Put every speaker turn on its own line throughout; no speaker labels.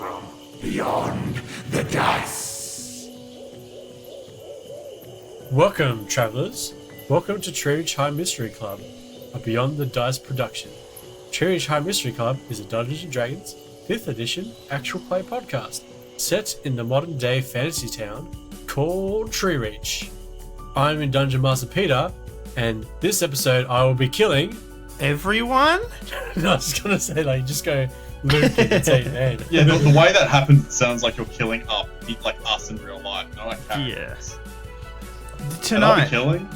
from beyond the dice.
Welcome, travellers. Welcome to Kirpitch High Mystery Club, a Beyond the Dice production. Kirpitch High Mystery Club is a Dungeons & Dragons 5th edition actual play podcast set in the modern day fantasy town called Kirpitch. I'm in Dungeon Master Peter, and this episode I will be killing
everyone?
No, I was just gonna say, like, just go Luke and say, man.
Yeah, the way that happens, it sounds like you're killing like us in real life. No, I can't.
Yes.
Tonight,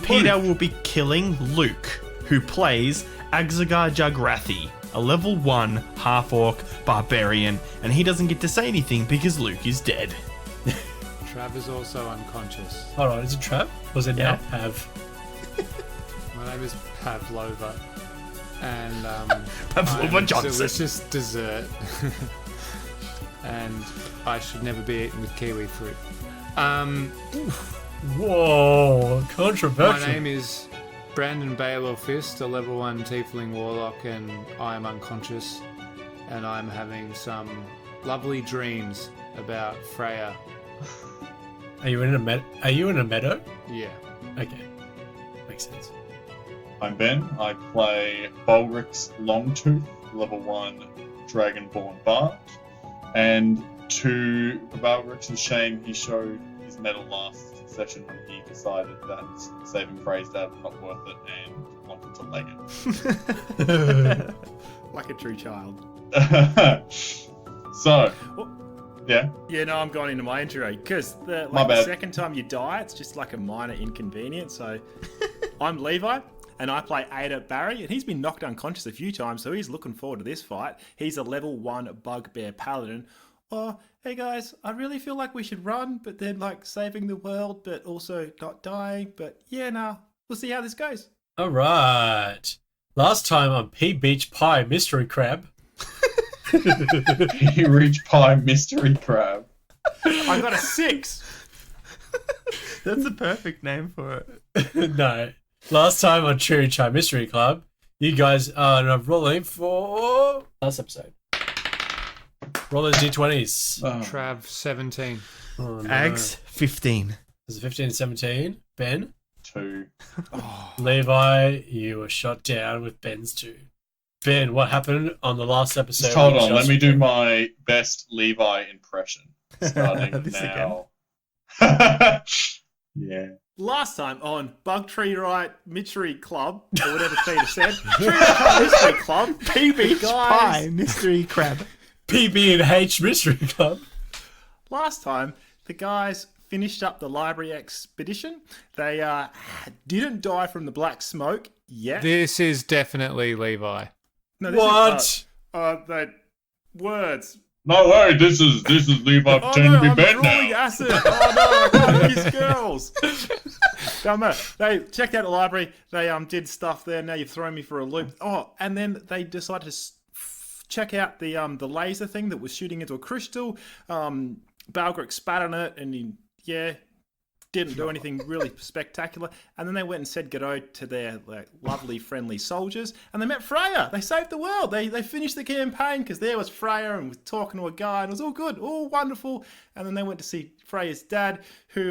Peter will be killing Luke, who plays Agzagar Jagrathi, a level 1 half-orc barbarian, and he doesn't get to say anything because Luke is dead.
Trav is also unconscious.
Hold on, is it Trav? Or is it now Pav?
My name is Pavlova, and
Pavlova
I'm
Johnson.
delicious dessert, and I should never be eaten with kiwi fruit.
Whoa, controversial.
My name is Brandon Baylor Fist, a level 1 tiefling warlock, and I am unconscious, and I'm having some lovely dreams about Freya.
Are you in a meadow?
Yeah.
Okay, makes sense.
I'm Ben. I play Bulric's Longtooth, level 1 Dragonborn Bard. And to Bulric's shame, he showed his mettle last session when he decided that saving Frey's dad was not worth it and wanted to leg it.
Like a true child.
So, yeah.
Yeah, no, I'm going into my intro because the second time you die, it's just like a minor inconvenience. So, I'm Levi, and I play Ada Barry, and he's been knocked unconscious a few times, so he's looking forward to this fight. He's a level 1 bugbear paladin. Oh, hey guys, I really feel like we should run, but then like saving the world, but also not dying. But yeah, nah, we'll see how this goes.
All right. Last time on Pea Beach Pie Mystery Crab.
Reach Pie Mystery Crab.
I got a 6.
That's a perfect name for it.
No. Last time on Kirpitch High Mystery Club, you guys are rolling for last episode. Roll those d20s.
Trav 17.
Oh, no.
Ags 15.
Is it 15 and 17? Ben?
2.
Levi, you were shot down with Ben's 2. Ben, what happened on the last episode?
Just hold on, let me do my best Levi impression. Starting
This
now. Yeah.
Last time on Bug Tree Right Mystery Club, or whatever Peter said, Tree Right Mystery Club,
PB Pie Mystery Crab.
PB&H Mystery Club.
Last time, the guys finished up the library expedition. They didn't die from the black smoke yet.
This is definitely Levi.
No, this
What?
The words.
No way, this is Levi pretending to be
I'm
Ben
drooling
now.
acid. Oh no, I can't kiss girls. They checked out the library. They did stuff there. Now you've thrown me for a loop. Oh, and then they decided to check out the laser thing that was shooting into a crystal. Balgrick spat on it, and he didn't do anything really spectacular. And then they went and said goodbye to their lovely, friendly soldiers, and they met Freya. They saved the world. They finished the campaign because there was Freya and was talking to a guy, and it was all good, all wonderful. And then they went to see Freya's dad, who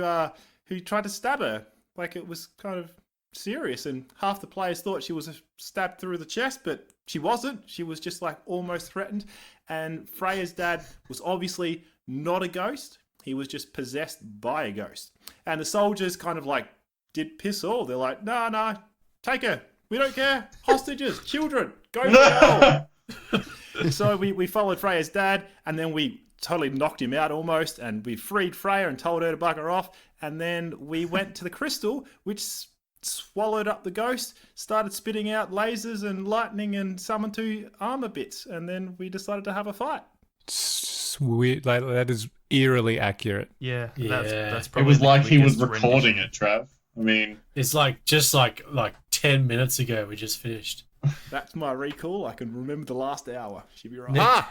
tried to stab her. Like, it was kind of serious, and half the players thought she was stabbed through the chest, but she wasn't. She was just like almost threatened. And Freya's dad was obviously not a ghost. He was just possessed by a ghost. And the soldiers kind of like did piss all. They're like, no, take her. We don't care. Hostages, children, go to hell. So we followed Freya's dad, and then we totally knocked him out almost, and we freed Freya and told her to bugger off. And then we went to the crystal, which swallowed up the ghost, started spitting out lasers and lightning and summoned 2 armor bits. And then we decided to have a fight.
Sweet, like that is eerily accurate.
Yeah.
Yeah.
That's
It
probably
was
the
like he was
quickest
recording
rendition.
it, Trav. I mean,
It's like just like 10 minutes ago we just finished.
That's my recall. I can remember the last hour. Should be right.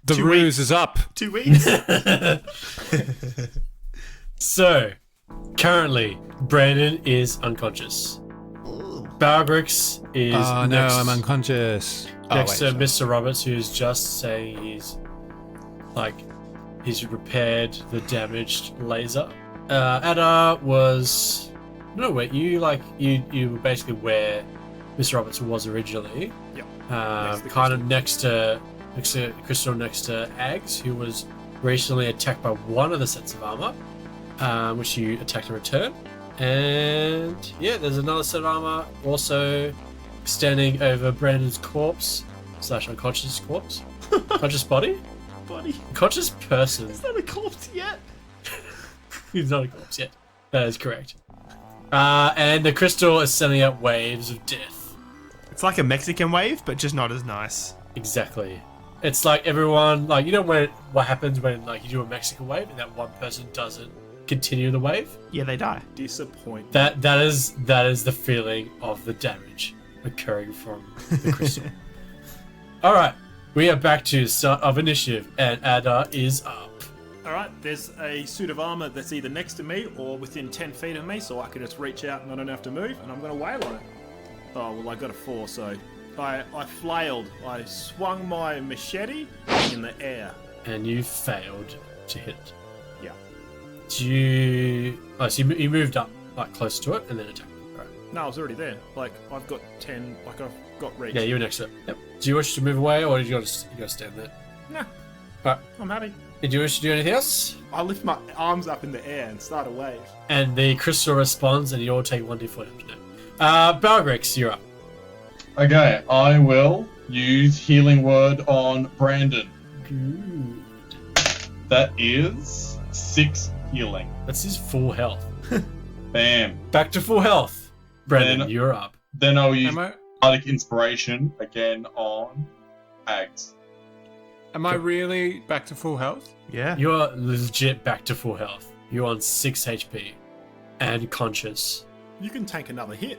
The
2
ruse
weeks.
is up.
2 weeks.
So, currently, Brandon is unconscious. Balgrix is
Oh
next,
no, I'm unconscious.
next to
sorry.
Mr. Roberts, who's just saying he's like he's repaired the damaged laser. Ada was no wait, you were basically where Mr. Roberts was originally.
Yep.
Kind of next to Crystal, next to Ags, who was recently attacked by one of the sets of armor, which you attacked in return. And yeah, there's another set of armor also standing over Brandon's corpse / unconscious corpse, conscious body, conscious person.
It's not a corpse yet.
He's not a corpse yet. That is correct. And the crystal is sending out waves of death.
It's like a Mexican wave, but just not as nice.
Exactly. It's like everyone, like, you know what happens when like you do a Mexican wave and that one person doesn't continue the wave?
Yeah, they die.
Disappointing.
That is the feeling of the damage occurring from the crystal. All right, we are back to start of initiative, and Ada is up.
All right, there's a suit of armor that's either next to me or within 10 feet of me, so I can just reach out and I don't have to move, and I'm going to wail on it. Oh, well, I got a 4, so I flailed. I swung my machete in the air.
And you failed to hit it.
Yeah.
So you moved up like close to it and then attacked it. Right.
No, I was already there. Like, I've got 10, like, I've got reach.
Yeah, you were next to it. Yep. Do you wish to move away or did you gotta stand there?
Nah,
Right.
I'm happy.
Did you wish to do anything else?
I lift my arms up in the air and start a wave.
And the crystal responds and you all take 1d4 damage now. Balgrix, you're up.
Okay, I will use Healing Word on Brandon.
Good.
That is 6 healing.
That's his full health.
Bam.
Back to full health. Brandon,
Then-
you're up.
Then I'll use
Am I
Bardic Inspiration again on Ags.
really back to full health?
Yeah.
You're legit back to full health. You're on 6 HP and conscious.
You can take another hit.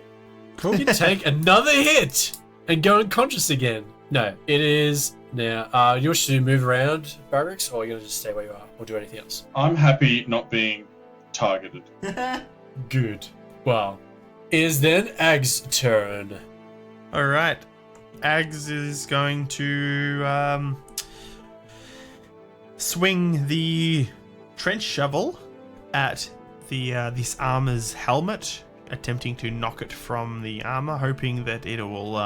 Cool.
You take another hit and go unconscious again. No, it is now. You wish to move around, Balgrix, or you're gonna just stay where you are, or do anything else?
I'm happy not being targeted.
Good. Well, it is then Ag's turn.
All right. Ags is going to swing the trench shovel at the this armor's helmet, attempting to knock it from the armor, hoping that it will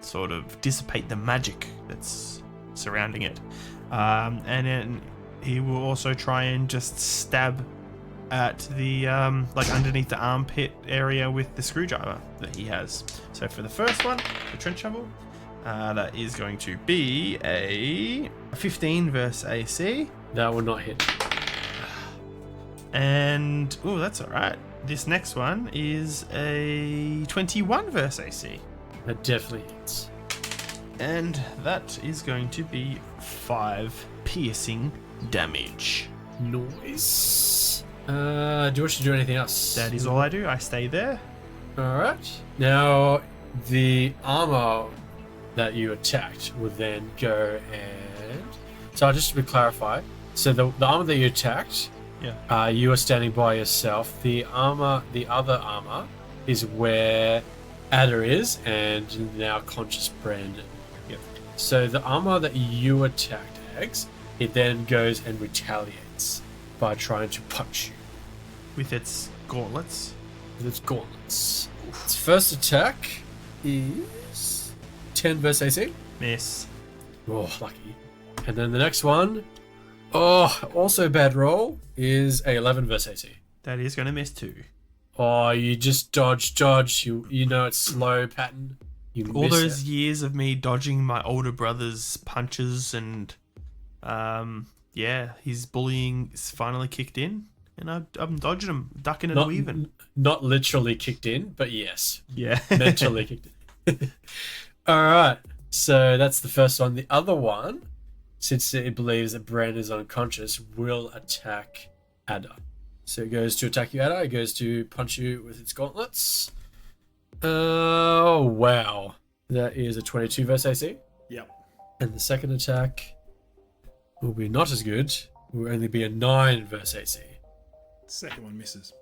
sort of dissipate the magic that's surrounding it. And then he will also try and just stab at the like underneath the armpit area with the screwdriver that he has. So for the first one, the trench shovel, that is going to be a 15 versus AC.
That will not hit.
And oh, that's all right. This next one is a 21 versus AC,
That definitely hits.
and that is going to be 5 piercing damage.
Noise. Do you wish to do anything else?
That is all I do. I stay there.
Alright. Now, the armor that you attacked will then go and... So just to clarify, so the armor that you attacked,
Yeah.
you are standing by yourself. The other armor is where Ada is, and now conscious Brandon.
Yep.
So the armor that you attacked, Eggs, it then goes and retaliates by trying to punch you
With its gauntlets.
with its gauntlets. Its first attack is 10 versus AC.
Miss.
Oh, lucky. And then the next one, also bad roll, is a 11 versus AC.
That is going to miss too.
Oh, you just dodge. You know it's slow pattern. You
All
miss
those
it.
years of me dodging my older brother's punches and, yeah, his bullying is finally kicked in, and I'm dodging him, ducking and weaving.
Not literally kicked in, but yes,
Yeah.
mentally kicked in. All right, so that's the first one. The other one, since it believes that Brandon is unconscious, will attack Ada. So it goes to attack you, Ada. It goes to punch you with its gauntlets. Oh, wow. That is a 22 versus AC.
Yep.
And the second attack will be not as good. It will only be a 9 versus AC.
Second one misses.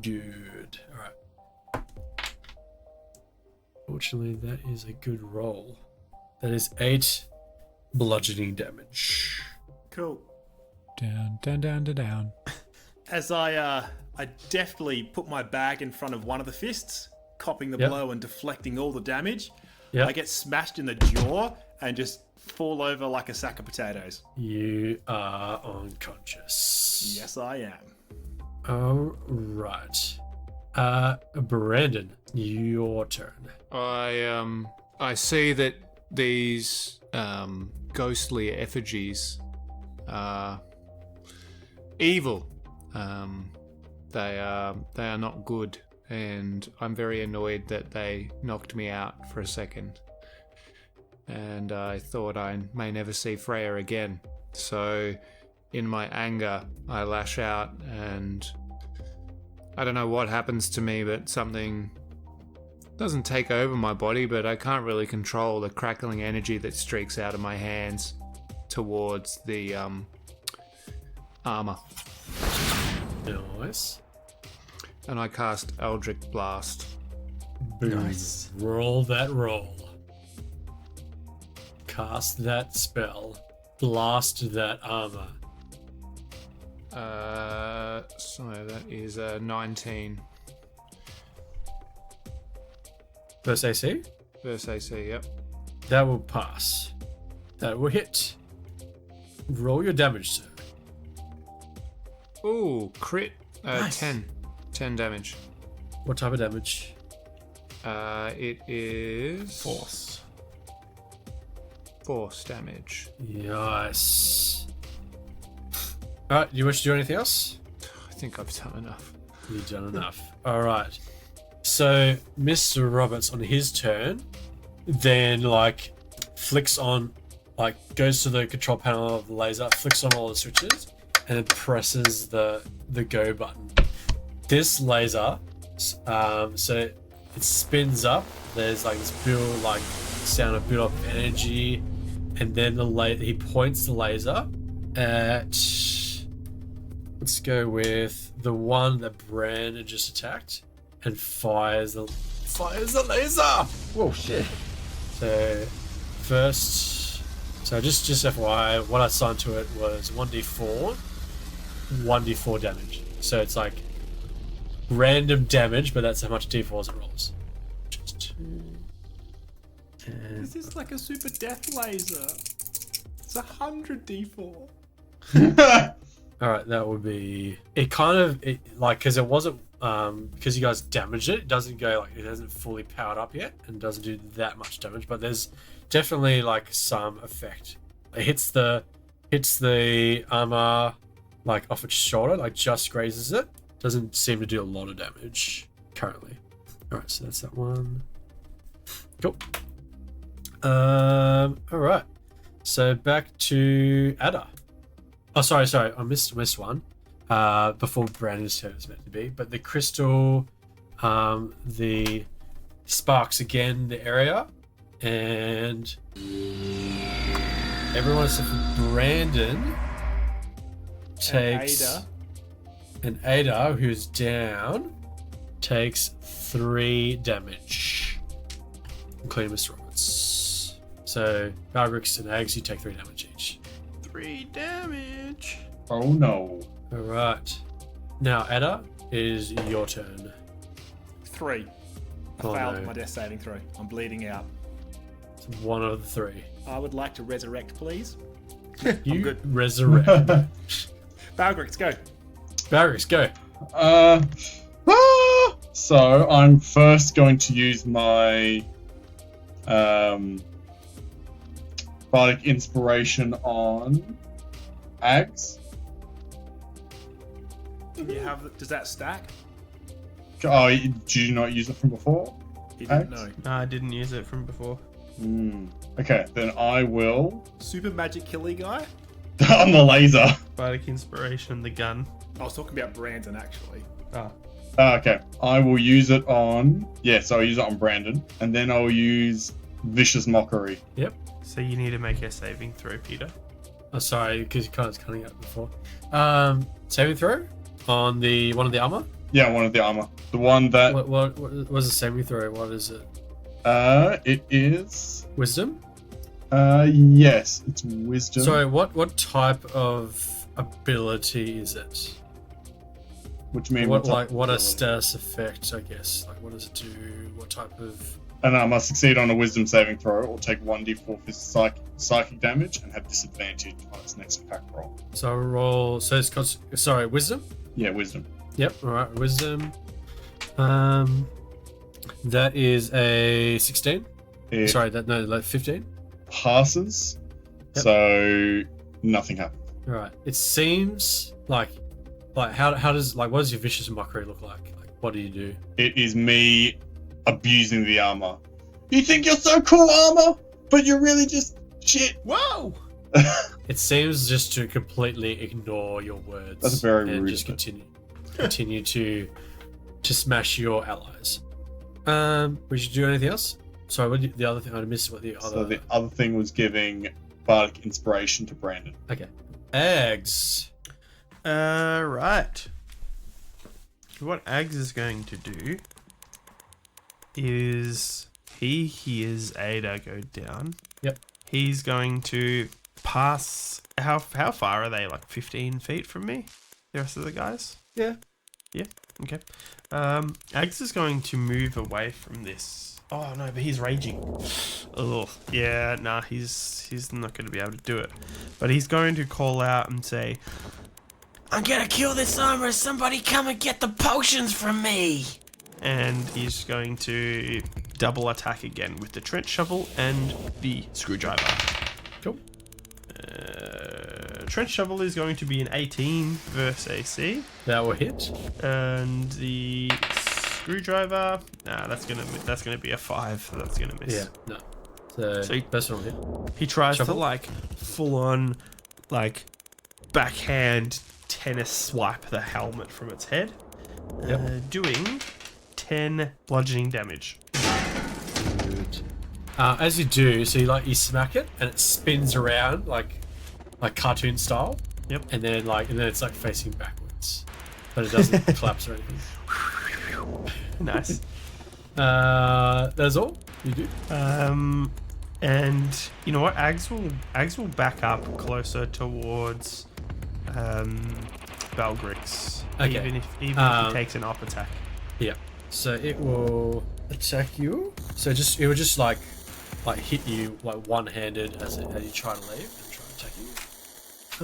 Good. Alright. Fortunately, that is a good roll. That is 8 bludgeoning damage.
Cool.
Down, down, down, down, down.
As I deftly put my bag in front of one of the fists, copping the
Yep.
blow and deflecting all the damage,
Yep.
I get smashed in the jaw and just fall over like a sack of potatoes.
You are unconscious.
Yes, I am.
All right. Brandon, your turn.
I see that these ghostly effigies are evil. They are not good, and I'm very annoyed that they knocked me out for a second. And I thought I may never see Freya again. So, in my anger, I lash out, and I don't know what happens to me, but something doesn't take over my body, but I can't really control the crackling energy that streaks out of my hands towards the armor.
Nice.
And I cast Eldritch Blast.
Boom.
Nice.
Roll that roll. Cast that spell. Blast that armor.
So that is 19
First AC?
versus AC, yep.
That will pass. That will hit. Roll your damage, sir.
Ooh, crit.
Nice.
10 damage.
What type of damage?
It is force damage.
Nice. Alright, you wish to do anything else?
I think I've done enough.
You've done enough. Alright. So, Mr. Roberts, on his turn, then, flicks on, goes to the control panel of the laser, flicks on all the switches, and then presses the go button. This laser, so it spins up. There's, this sound of build up of energy, and then he points the laser at... Let's go with the one that Brandon just attacked, and fires the laser.
Whoa, shit.
So first, just FYI, what I assigned to it was 1d4 damage. So it's random damage, but that's how much d4s it rolls. Just 2.
This is like a super death laser. It's 100 d4.
All right, that would be it. Because it wasn't because you guys damaged it. It doesn't go it hasn't fully powered up yet, and doesn't do that much damage. But there's definitely some effect. It hits the armor off its shoulder, just grazes it. Doesn't seem to do a lot of damage currently. All right, so that's that one. Cool. All right. So back to Ada. Oh, sorry. I missed one. Before Brandon's turn was meant to be, but the crystal, the sparks again the area, and everyone except for Brandon takes, and Ada, who's down, takes 3 damage, including Mr. Roberts. So Balgrix and Ags, you take 3 damage each.
3 damage.
Oh no.
All right. Now, Ada, it is your turn.
3. I
Oh,
failed
no.
my death saving throw. I'm bleeding out.
It's one of the 3.
I would like to resurrect, please.
You
good.
resurrect.
Balgrix, go.
Barracks, go.
So I'm first going to use my bardic inspiration on Ags.
Does that stack?
Oh, did you not use it from before?
He didn't
Axe?
know.
No, I didn't use it from before.
Okay, then I will
Super magic killy guy?
on the laser.
Bardic inspiration, the gun.
I was talking about Brandon, actually.
Ah,
Okay, I will use it on. So I'll use it on Brandon, and then I'll use Vicious Mockery.
Yep.
so you need to make a saving throw, Peter.
Oh, sorry, because you kind of cutting out before. Saving throw on the one of the armor.
Yeah, one of the armor. The one that
What was the saving throw? What is it?
it is
Wisdom.
Yes, it's wisdom.
Sorry, what type of ability is it?
What do you mean?
What a status effect, I guess. Like, what does it do? What type of...
And I must succeed on a wisdom saving throw or take 1d4 for psychic damage and have disadvantage on its next attack roll.
So roll... So it's... Sorry, wisdom?
Yeah, wisdom.
Yep, alright, wisdom. That is a 16?
It
Sorry, like 15?
passes,
Yep.
so nothing happens.
Alright. It seems like how does... Like, what does your vicious mockery look like? Like, what do you do?
It is me abusing the armor. You think you're so cool, armor, but you're really just shit.
Whoa!
It seems just to completely ignore your words.
That's very
and
rude.
just continue to smash your allies. Would you do anything else? Sorry, the other thing I missed. What the other?
So the other thing was giving bardic inspiration to Brandon.
Okay. Eggs.
Right. What Ags is going to do is he hears Ada go down.
Yep.
He's going to pass. How far are they? Like 15 feet from me? The rest of the guys?
Yeah.
Yeah. Okay. Ags is going to move away from this. Oh no, but he's raging. Oh yeah, nah, he's not going to be able to do it. But he's going to call out and say, "I'm gonna kill this armor! Somebody come and get the potions from me!" And he's going to double attack again with the trench shovel and the screwdriver.
Cool.
Trench shovel is going to be an 18 versus AC,
That will hit.
and the screwdriver, that's gonna be a 5. So that's gonna miss.
Yeah. No. So
So
first one will hit.
He tries
Shovel?
to like full on like backhand tennis swipe the helmet from its head, doing 10 bludgeoning damage.
Good. As you do, so you smack it and it spins around like cartoon style.
Yep.
And then it's like facing backwards, but it doesn't collapse or anything.
Nice.
That's all you do.
And you know what? Ags will back up closer towards Belgrix.
Okay.
Even if he takes an up attack.
Yeah. So it will attack you. So it will just like hit you like one-handed as you try to leave and try to attack you.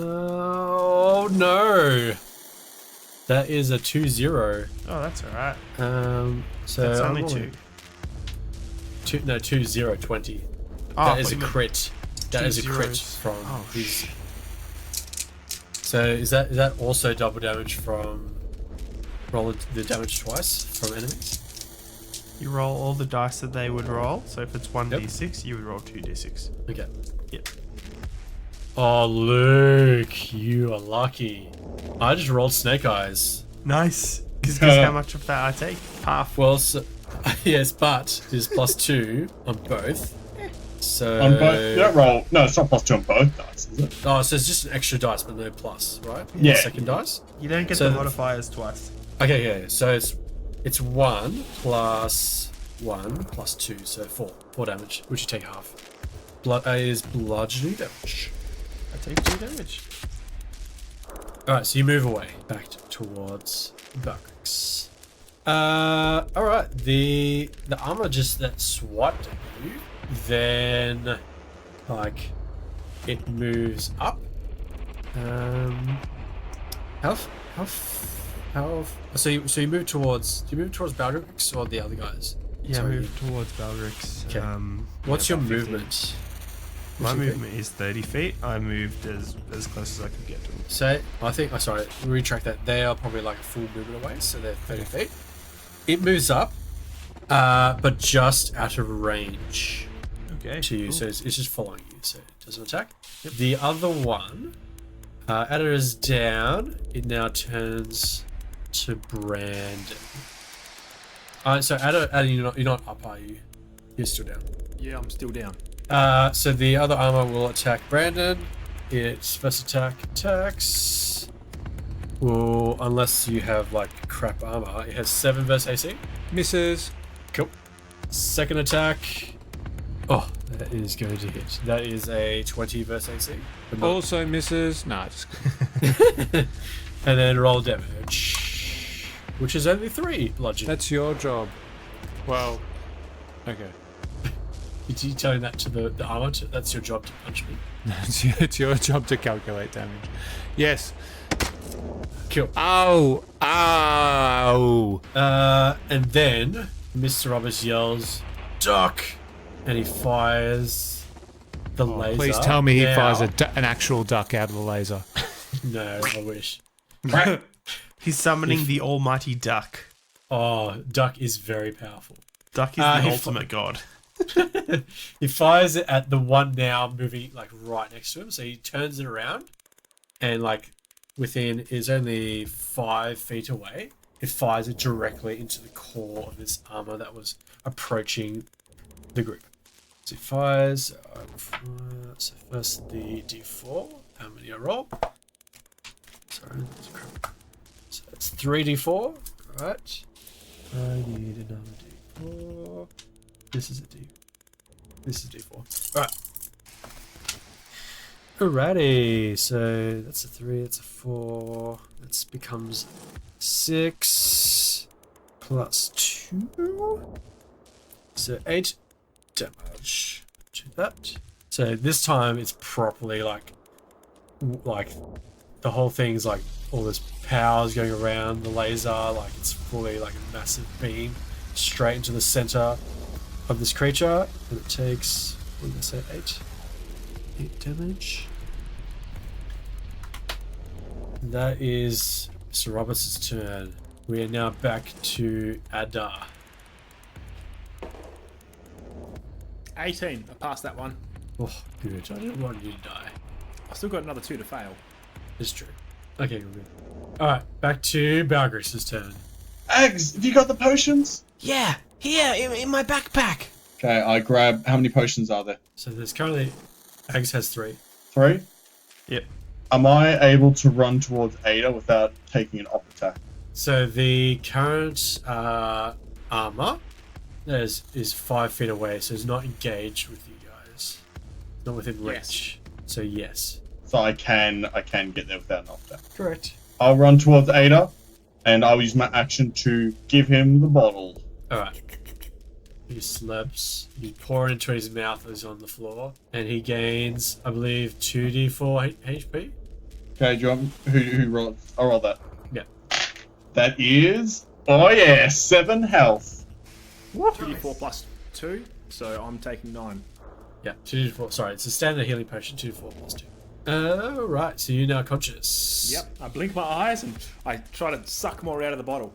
Oh no! That is a 2-0.
Oh, that's alright.
So
That's
I'm
only
rolling
2.
2-0, 20.
Oh,
That is a
wait,
crit. That is a crit
zeros.
from
Oh,
his. So is that also double damage from rolling the damage twice from enemies?
You roll all the dice that they would roll. So if it's 1d6, you would roll 2d6.
Okay.
Yep.
Oh, Luke, you are lucky. I just rolled snake eyes.
Nice. Because how much of that I take? Half.
Well, so, yes, but it is +2 on both. So
On both, you don't roll. No, it's not +2 on both dice, is it?
Oh, so it's just an extra dice, but no plus, right?
Yeah.
The second dice.
You don't get
So-
the modifiers twice.
Okay, yeah. So it's 1 plus 1 plus 2, so 4 damage, which you take half. Is bludgeoning damage.
I take 2 damage.
All right, so you move away back towards Bucks. All right, the armor just that swiped at you, then it moves up. So you move towards? Do you move towards Baldrix or the other guys?
Yeah,
Sorry.
move towards Balrix.
Okay. What's your
about 15.
movement?
My
What's your
movement is 30 feet. I moved as close as I could get to him.
So I think, sorry, retract that. They are probably like a full movement away, so they're 30 feet. It moves up, but just out of range
Okay.
to you,
cool.
so it's just following you, so it doesn't attack. Yep. The other one, Ada is down. It now turns to Brandon. So Ada, you're not up, are you? You're still down.
Yeah, I'm still down.
So the other armor will attack Brandon. Its first attack attacks. Well, unless you have like crap armor, it has 7 versus AC.
Misses.
Cool. Second attack. Oh, That is going to hit. That is a 20 versus AC.
Also misses. Nah, just kidding.
And then roll damage, which is only 3 bludgeoning.
That's your job. Well, okay.
Are you telling that to the armor? That's your job to punch me.
It's your job to calculate damage. Yes.
Kill.
Ow! Ow!
And then Mr. Roberts yells, "Duck!" and he fires the laser.
Please tell me he
now.
fires an actual duck out of the laser.
No, I wish.
He's summoning the almighty duck.
Oh, Duck is very powerful.
Duck is the ultimate god.
He fires it at the one now moving like right next to him. So he turns it around and like within is only 5 feet away. It fires it directly into the core of this armor that was approaching the group. So he fires. So first the D4. How many I roll? Sorry, that's crap. So it's 3d4. Alright. I need another d4. This is a D. This is D4. Alright. Alrighty. So that's a 3, that's a 4. That becomes 6 plus 2. So 8 damage to that. So this time it's properly like the whole thing's like all this power's going around the laser, like it's fully like a massive beam straight into the center of this creature, and it takes, what did I say, 8 damage. That is Mr. Roberts' turn. We are now back to Adar.
18. I passed that one.
Oh, good. I didn't want you to die.
I still got another 2 to fail.
It's true. Okay, good. Alright, back to Balgris's turn.
Eggs, have you got the potions?
Yeah, here in my backpack.
Okay, I grab. How many potions are there?
So there's currently, Ags has 3.
3?
Yep.
Am I able to run towards Ada without taking an op attack?
So the current armor is 5 feet away, so it's not engaged with you guys. Not within reach. So yes.
So I can get there without an op attack.
Correct.
I'll run towards Ada, and I'll use my action to give him the bottle.
Alright. He slaps, you pour it into his mouth as he's on the floor, and he gains, I believe, 2d4 HP.
Okay, do you want who roll? I'll roll that.
Yeah.
That is, oh yeah, 7 health.
2d4 plus 2, so I'm taking 9.
Yeah, 2d4. Sorry, it's a standard healing potion, 2d4 plus 2. Right, so you're now conscious.
Yep, I blink my eyes and I try to suck more out of the bottle.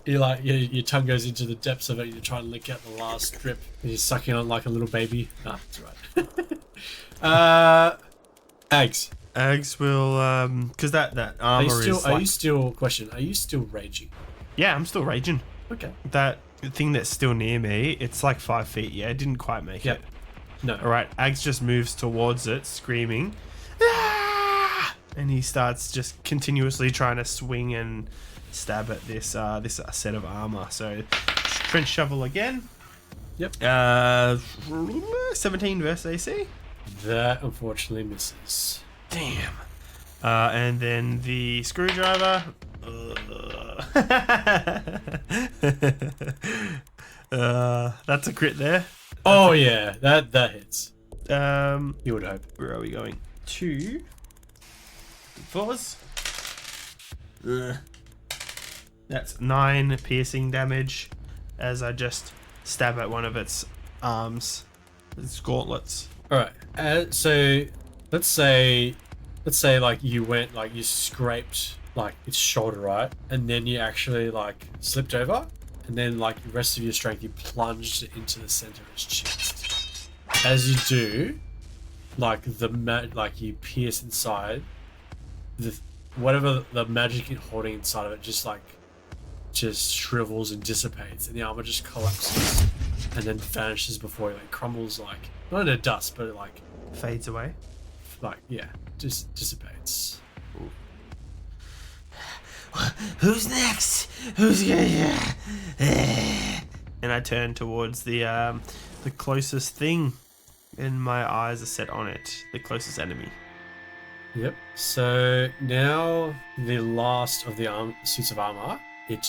You like your tongue goes into the depths of it. You're trying to lick out the last drip, and you're sucking on like a little baby. Ah, that's right. Eggs.
Eggs will because that armor is like...
Are you still? Question. Are you still raging?
Yeah, I'm still raging.
Okay.
That thing that's still near me, it's like 5 feet. Yeah, it didn't quite make
Yep.
it.
No.
All right, Ags just moves towards it, screaming, "Ah!" And he starts just continuously trying to swing and stab at this set of armor. So trench shovel again.
Yep.
17 versus AC.
That unfortunately misses.
Damn. And then the screwdriver. That's a crit there.
Oh yeah, that hits.
You
would hope.
Where are we going? 2 4s. That's 9 piercing damage as I just stab at one of its arms, its gauntlets.
All right. So let's say like you went like you scraped like its shoulder, right, and then you actually like slipped over, and then like the rest of your strength you plunged it into the center of its chest. As you do, like like you pierce inside, whatever the magic you're holding inside of it just shrivels and dissipates, and the armor just collapses and then vanishes before it like crumbles, like not into dust, but it like
Fades away.
like yeah, just dissipates.
Who's next? Who's gonna? And I turn towards the closest thing and my eyes are set on it, the closest enemy.
Yep. So now the last of the suits of armor. It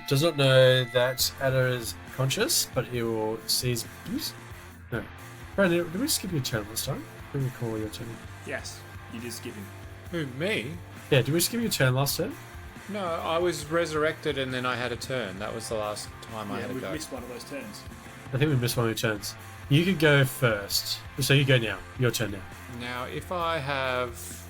does not know that Ada is conscious, but it will seize. No. Brandon, did we skip your turn this time? Did we call your turn?
Yes, you did skip him.
Who, me?
Yeah, did we skip your turn last turn?
No, I was resurrected and then I had a turn. That was the last time I
Yeah,
had a
we
go.
missed one of those turns.
I think we missed one of your turns. You could go first. So you go now. Your turn now.
Now, if I have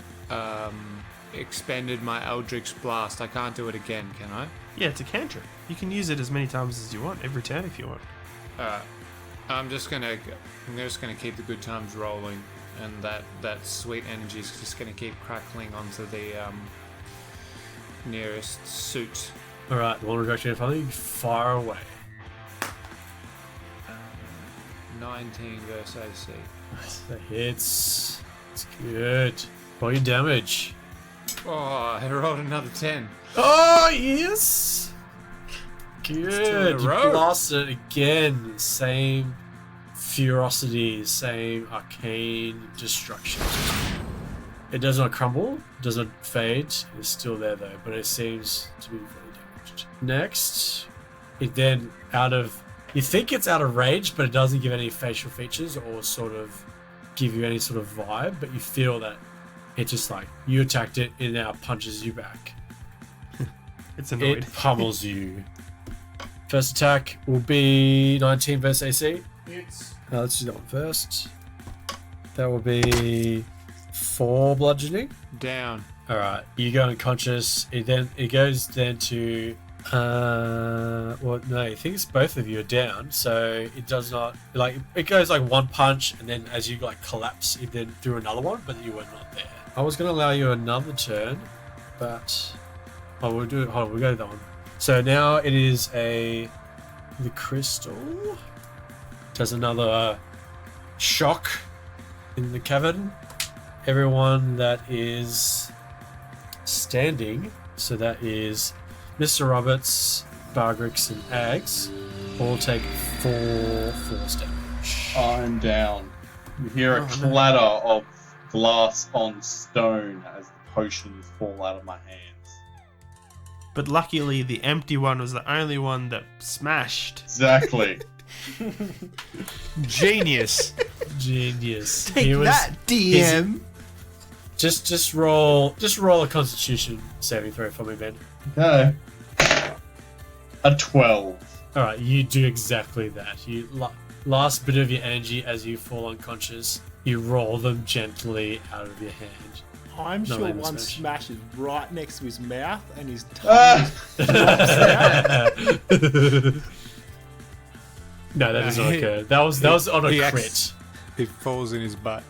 expended my Eldritch Blast, I can't do it again, can I?
Yeah, it's a cantrip. You can use it as many times as you want, every turn if you want.
Alright. I'm just gonna keep the good times rolling, and that sweet energy is just gonna keep crackling onto the nearest suit.
Alright, the one reduction in front of you, fire away.
19 versus AC.
That hits. It's good. Roll your damage.
Oh, I rolled another 10.
Oh, yes!
two in
Good.
a
You
row.
blast it again. Same ferocity, same arcane destruction. It does not crumble, does not fade. It's still there though, but it seems to be fully damaged. Next, it then you think it's out of range, but it doesn't give any facial features or sort of give you any sort of vibe, but you feel that it just like, you attacked it, it now punches you back.
It's annoyed.
It pummels you. First attack will be 19 versus AC.
It's
Let's do that one first. That will be 4 bludgeoning.
down.
Alright, you go unconscious. It goes then to well no, I think it's both of you are down, so it does not it goes like one punch and then as you like collapse it then threw another one, but you were not there. I was gonna allow you another turn, but we'll do it. Hold on, we'll go to that one. So now it is the crystal does another shock in the cavern. Everyone that is standing, so that is Mr. Roberts, Bargrix, and Ags, all take 4 force damage.
I'm down. You hear a clatter of glass on stone as the potions fall out of my hands.
But luckily, the empty one was the only one that smashed.
Exactly.
Genius.
Genius.
Take
He was-
that, DM!
Just roll a Constitution saving throw for me, Ben.
Okay. A 12.
All right, you do exactly that. You last bit of your energy as you fall unconscious. You roll them gently out of your hand.
I'm
No,
sure
mate,
one
smash.
smash is right next to his mouth and his tongue drops out.
No, that does not occur. That was on a
He
crit.
It falls in his butt.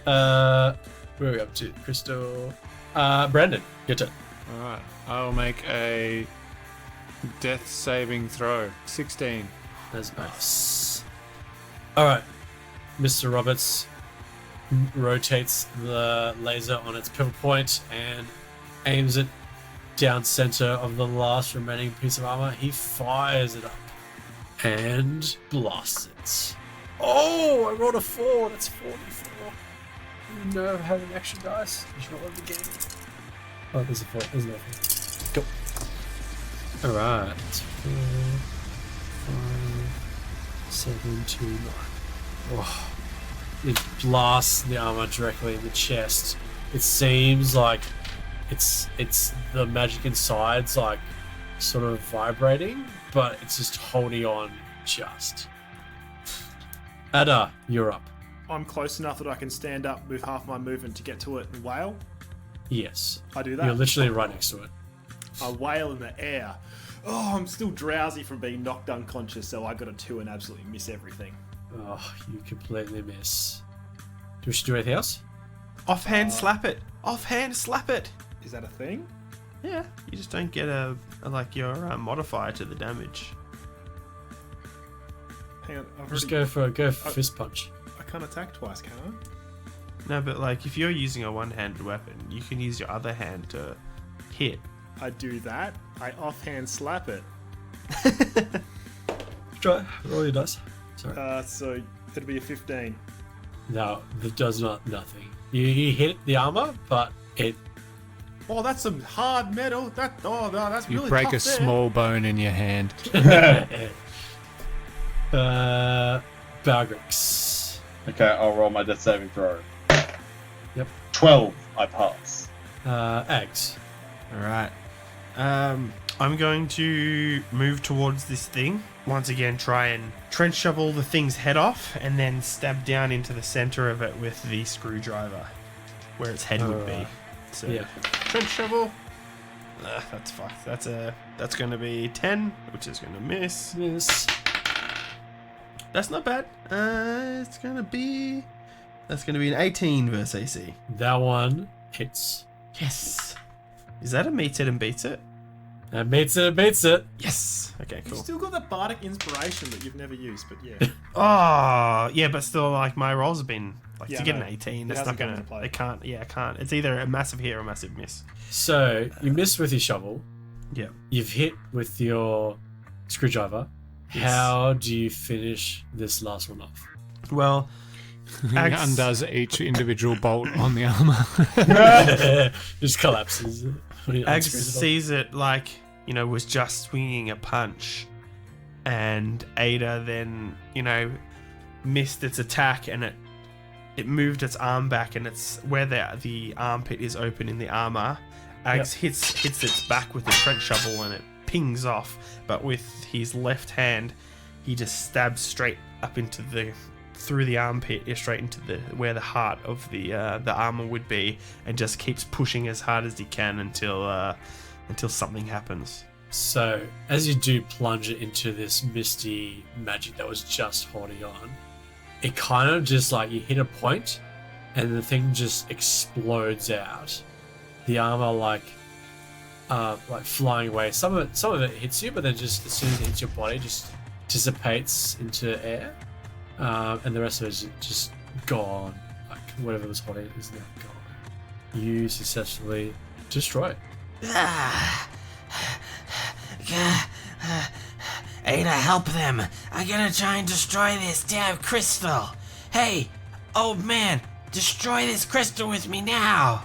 Where are we up to? Crystal. Brandon, your turn.
Alright. I'll make a death saving throw. 16.
That's nice. All right, Mr. Roberts rotates the laser on its pivot point and aims it down center of the last remaining piece of armor. He fires it up and blasts it. Oh, I rolled a 4. That's 44. No, I have an extra dice. You should roll it again. Oh, there's a 4. There's no 4. Go. Alright. 4, 5, 7, 2, 9. Oh. It blasts the armor directly in the chest. It seems like it's the magic inside's like sort of vibrating, but it's just holding on just. Ada, you're up.
I'm close enough that I can stand up with half my movement to get to it and wail.
Yes.
I do that.
You're literally right next to it.
I wail in the air. Oh, I'm still drowsy from being knocked unconscious, so I got a 2 and absolutely miss everything.
Oh, you completely miss. Do we should do anything else?
Offhand slap it! Offhand slap it!
Is that a thing?
Yeah, you just don't get your modifier to the damage.
Hang on, I've
Just
already,
go for fist punch.
I can't attack twice, can I?
No, but like if you're using a one-handed weapon, you can use your other hand to hit.
I do that. I offhand slap it.
Try. Roll your dice. Sorry.
So it'll be a 15.
No, that does nothing. You hit the armor, but it.
Oh, that's some hard metal. That's
You
really
break
tough
a
there.
small bone in your hand.
Balgrix.
Okay, I'll roll my death saving throw.
Yep.
12, I pass.
Ags.
All right. I'm going to move towards this thing. Once again, try and trench shovel the thing's head off, and then stab down into the center of it with the screwdriver, where its head would be.
Alright.
So,
Yeah.
trench shovel. That's fucked. That's going to be 10, which is going to miss.
Miss.
That's not bad. That's going to be an 18 versus AC.
That one hits.
Yes. Is that a meets it and beats it?
That beats it.
Yes. Okay,
You've
cool.
still got that bardic inspiration that you've never used, but yeah.
Oh, yeah, but still, like, my rolls have been, like,
Yeah,
to get
no,
an 18,
it
that's
hasn't
not
come
gonna,
into play.
I can't. It's either a massive hit or a massive miss.
So, you missed with your shovel.
Yeah.
You've hit with your screwdriver.
Yes.
How do you finish this last one off?
Well,
He
Axe-
undoes each individual bolt on the armor.
Just collapses. When he
Ags
unscrews it all.
sees it like, was just swinging a punch, and Ada then, missed its attack, and it moved its arm back, and it's where the armpit is open in the armor. Ags hits its back with the trench shovel, and it pings off. But with his left hand, he just stabs straight up through the armpit, straight into where the heart of the armor would be, and just keeps pushing as hard as he can until something happens.
So, as you do plunge it into this misty magic that was just holding on, it kind of just like you hit a point and the thing just explodes out. The armor like flying away. Some of it hits you, but then just as soon as it hits your body, just dissipates into air. And the rest of it is just gone. Like whatever was holding it is now gone. You successfully destroy it.
Ada, help them. I gotta try and destroy this damn crystal. Hey, old man, destroy this crystal with me now.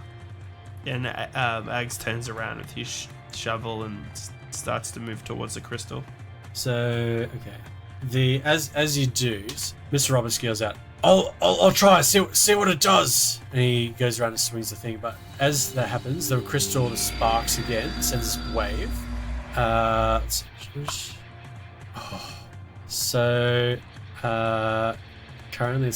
And Ags turns around with his shovel and starts to move towards the crystal.
So okay, as you do, Mr. Roberts yells out, "I'll try. See what it does." And he goes around and swings the thing. But as that happens, the crystal sparks again, sends this wave. Let's see. So currently,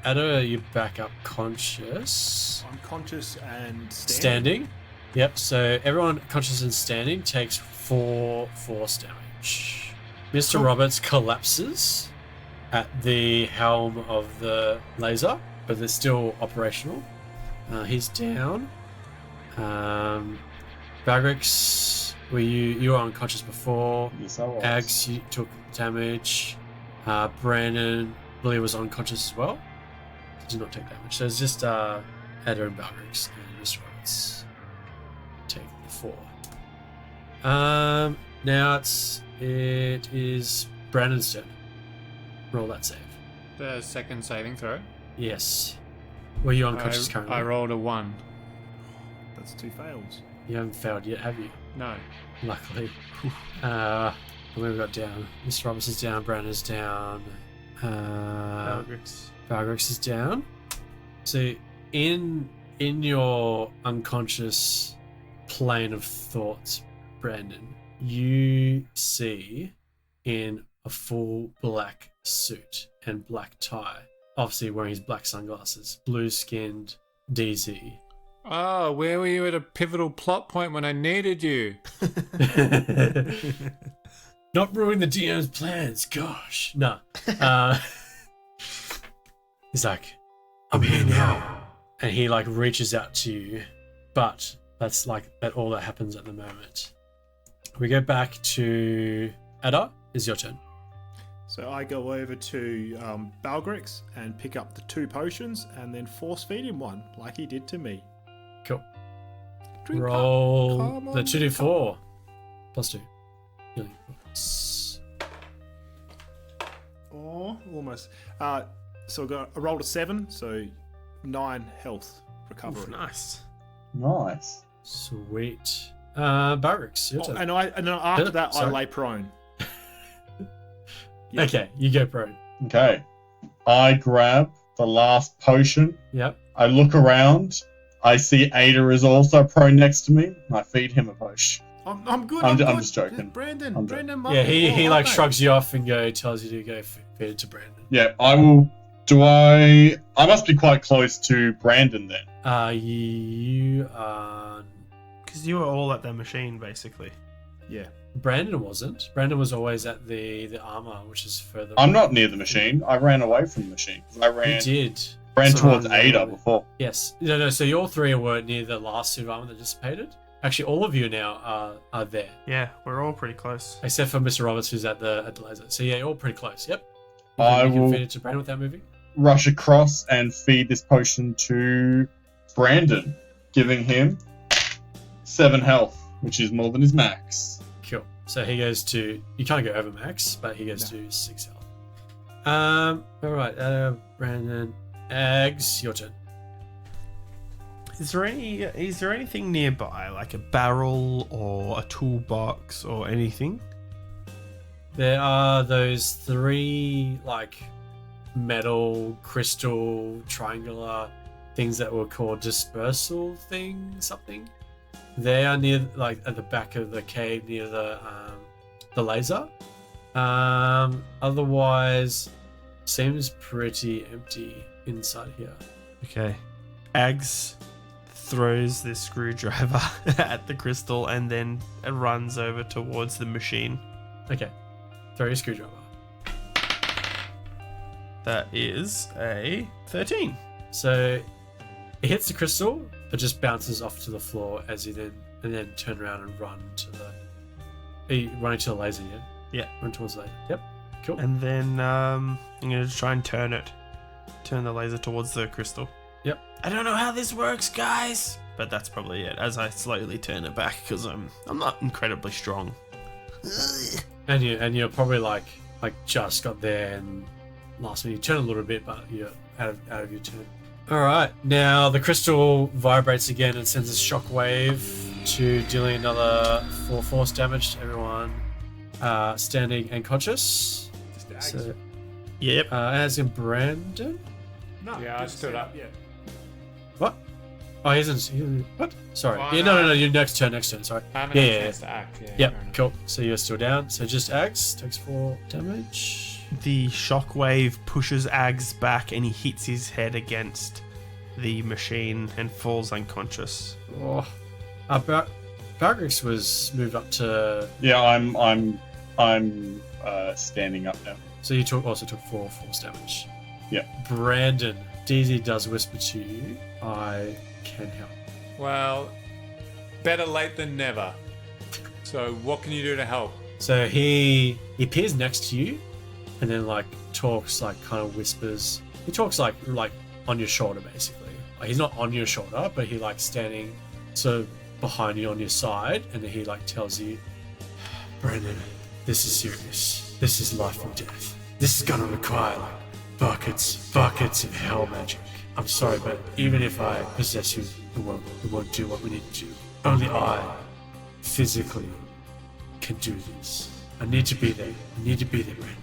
Ada, you back up conscious.
I'm conscious and
Standing. Yep, so everyone conscious and standing takes 4 force damage. Mr. Roberts collapses at the helm of the laser, but they're still operational. He's down. Bagrix, you were unconscious before.
Yes, I was.
Ags, you took damage. Brandon, Billy was unconscious as well. Did not take damage. So it's just Ada and Bagrix and Mr. Roberts take the 4. Now it is Brandon's turn. Roll that save.
The second saving throw.
Yes. Were you unconscious currently?
I rolled a 1.
That's 2 fails.
You haven't failed yet, have you?
No.
Luckily. We've got down. Mr. Roberts is down. Brandon's down. Bagrix is down. So in your unconscious plane of thoughts, Brandon, you see in a full black suit and black tie, obviously wearing his black sunglasses, blue-skinned DZ.
Oh, where were you at a pivotal plot point when I needed you?
Not ruining the DM's plans, gosh. No. He's like, I'm here now. And he like reaches out to you, but that's like all that happens at the moment. We go back to Ada. It's your turn.
So I go over to Balgrix and pick up the 2 potions and then force feed him one, like he did to me.
Cool.
Drink up.
Roll
Come on,
the 2d4 plus 2. Healing.
Oh, almost. So I got a roll to 7, so 9 health recovery.
Oof, nice.
Nice.
Sweet. Barracks, your turn.
And then after that, I
Sorry.
lay prone.
Okay, you go prone.
Okay. I grab the last potion.
Yep.
I look around. I see Ada is also prone next to me. And I feed him a potion.
I'm good.
I'm
good.
just joking.
Brandon.
I'm
Brandon.
Yeah, he like
shrugs.
shrugs you off and tells you to go feed it to Brandon.
Yeah, I will. I must be quite close to Brandon then.
You are.
Because you were all at the machine, basically.
Yeah.
Brandon wasn't. Brandon was always at the armor, which is further.
I'm not near the machine. I ran away from the machine. I
You
ran
did.
towards
no,
Ada
no.
before.
Yes. No. So you all three were near the last suit of armor that dissipated. Actually, all of you now are there,
Yeah, we're all pretty close.
except for Mr. Roberts, who's at the laser. So yeah, you're all pretty close. Yep.
I
You can
will
feed it to Brandon without moving.
rush across and feed this potion to Brandon, giving him 7 health, which is more than his max.
Cool. So he goes to. You can't go over max, but he goes to 6 health. All right. Brandon, Eggs, your turn.
Is there anything nearby, like a barrel or a toolbox or anything?
There are those 3 like metal, crystal, triangular things that were called dispersal something. They are near, like at the back of the cave near the laser. Otherwise, seems pretty empty inside here.
Okay. Ags throws this screwdriver at the crystal and then runs over towards the machine.
Okay, throw your screwdriver.
That is a 13.
So it hits the crystal, but just bounces off to the floor as you then turn around and run to the. Are you running to the laser? Yeah.
Yeah.
Run towards the laser. Yep. Cool.
And then I'm going to try and turn the laser towards the crystal.
Yep.
I don't know how this works, guys.
But that's probably it, as I slowly turn it back, because I'm not incredibly strong.
And you're probably like just got there and last minute you turn a little bit, but you're out of your turn. All right, now the crystal vibrates again and sends a shockwave to dealing another 4 force damage to everyone standing and conscious. So,
Yep.
as in Brandon.
No.
Yeah, I stood up.
Yeah.
What? Oh, he isn't. What? Sorry.
Oh,
Yeah, no. Your next turn. Sorry.
I haven't
Yeah,
had a
yeah,
chance to act. Yeah,
Yep.
fair enough.
Cool. So you're still down. So just Ags takes 4 damage.
The shockwave pushes Ags back and he hits his head against the machine and falls unconscious.
Oh. Barracks was moved up to.
Yeah, I'm standing up now.
So you also took 4 force damage.
Yeah.
Brandon, DZ does whisper to you, I can help.
Well, better late than never. So, what can you do to help?
So he appears next to you and then talks kind of whispers. He talks like on your shoulder basically. Like, he's not on your shoulder, but he standing sort of behind you on your side, and then he tells you, Brandon, this is serious. This is life and death. This is gonna require buckets of hell magic. I'm sorry, but even if I possess you, it won't do what we need to do. Only I, physically, can do this. I need to be there. I need to be there, Brandon.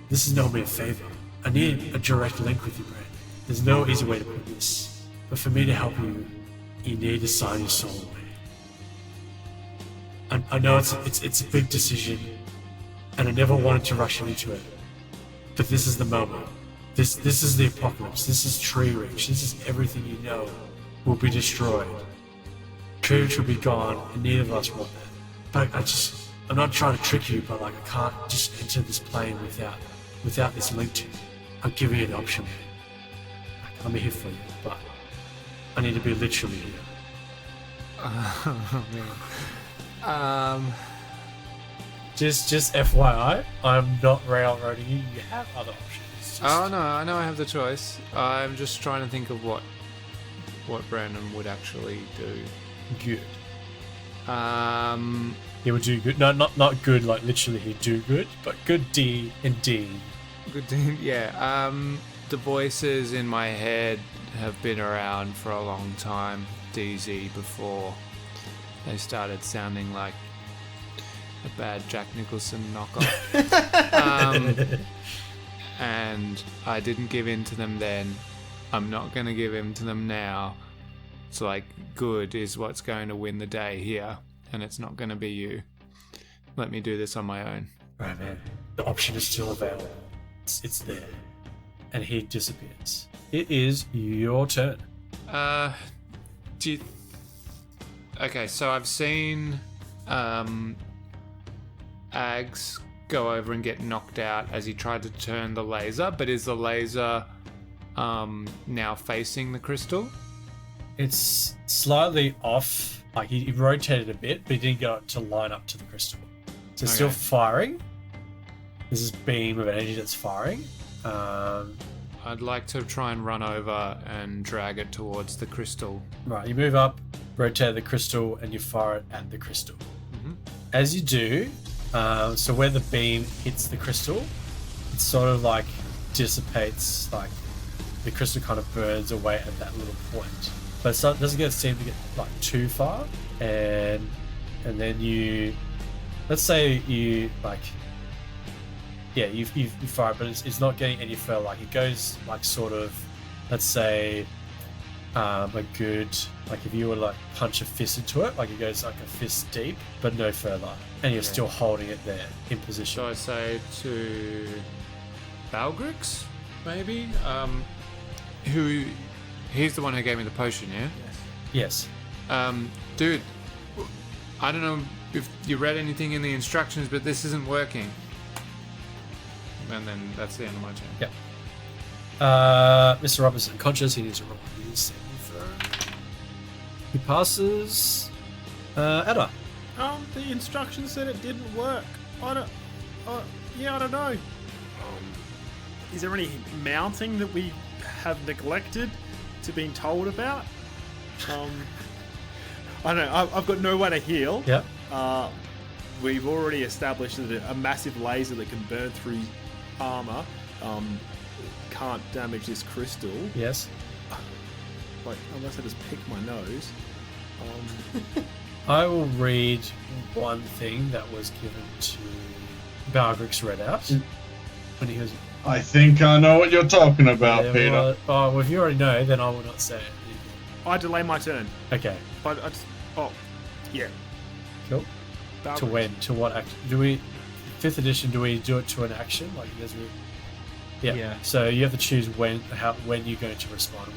This is no mere favor. I need a direct link with you, Brandon. There's no easy way to put this. But for me to help you, you need to sign your soul away. I know it's a big decision, and I never wanted to rush into it. But this is the moment. This is the apocalypse. This is Tree Reach. This is everything you know will be destroyed. Courage will be gone, and neither of us want that. But I'm not trying to trick you, but I can't just enter this plane without this link to it. I'm giving you an option. I'm here for you, but I need to be literally here. Just FYI, I'm not railroading you. You have other options.
Oh no, I know I have the choice. I'm just trying to think of what Brandon would actually do.
Good.
Um,
He would do good. No, not good. Like literally, he'd do good, but good D indeed.
good to yeah. The voices in my head have been around for a long time, DZ, before they started sounding like a bad Jack Nicholson knockoff. And I didn't give in to them then. I'm not going to give in to them now. It's like, good is what's going to win the day here, and it's not going to be you. Let me do this on my own.
Right, man. The option is still available. It's there. And he disappears. It is your turn.
Do you... Okay, so I've seen Ags go over and get knocked out as he tried to turn the laser, but is the laser now facing the crystal?
It's slightly off. Like he rotated a bit, but he didn't get it to line up to the crystal. So it's still firing. There's this beam of energy that's firing.
I'd like to try and run over and drag it towards the crystal.
Right, you move up, rotate the crystal, and you fire it at the crystal. As you do, so where the beam hits the crystal, it sort of like dissipates, like the crystal kind of burns away at that little point. But it doesn't seem to get like too far, and then you, let's say you like, yeah, you fire it, but it's not getting any further. Like it goes like sort of, let's say, a good, like if you were to like punch a fist into it, like it goes like a fist deep, but no further, and you're still holding it there in position.
So I say to Balgrix, maybe, he's the one who gave me the potion, yeah?
Yes.
Dude, I don't know if you read anything in the instructions, but this isn't working. And then that's the end of my turn.
Yep. Mr. Robertson, conscious, he needs to roll his saving throw. He passes. Edda.
The instructions said it didn't work. I don't know. Is there any mounting that we have neglected to being told about? I don't know. I've got no way to heal.
Yep.
We've already established that a massive laser that can burn through armor can't damage this crystal.
Yes.
Like, unless I just pick my nose.
I will read one thing that was given to Balgrix read out when he was.
I think I know what you're talking about, Peter.
Well, if you already know, then I will not say it.
I delay my turn.
Okay.
But I just, yeah.
Cool.
Balgrix.
To when? To what action? Do we? 5th edition. Do we do it to an action? Like there's a. Yeah. So you have to choose when you're going to respond.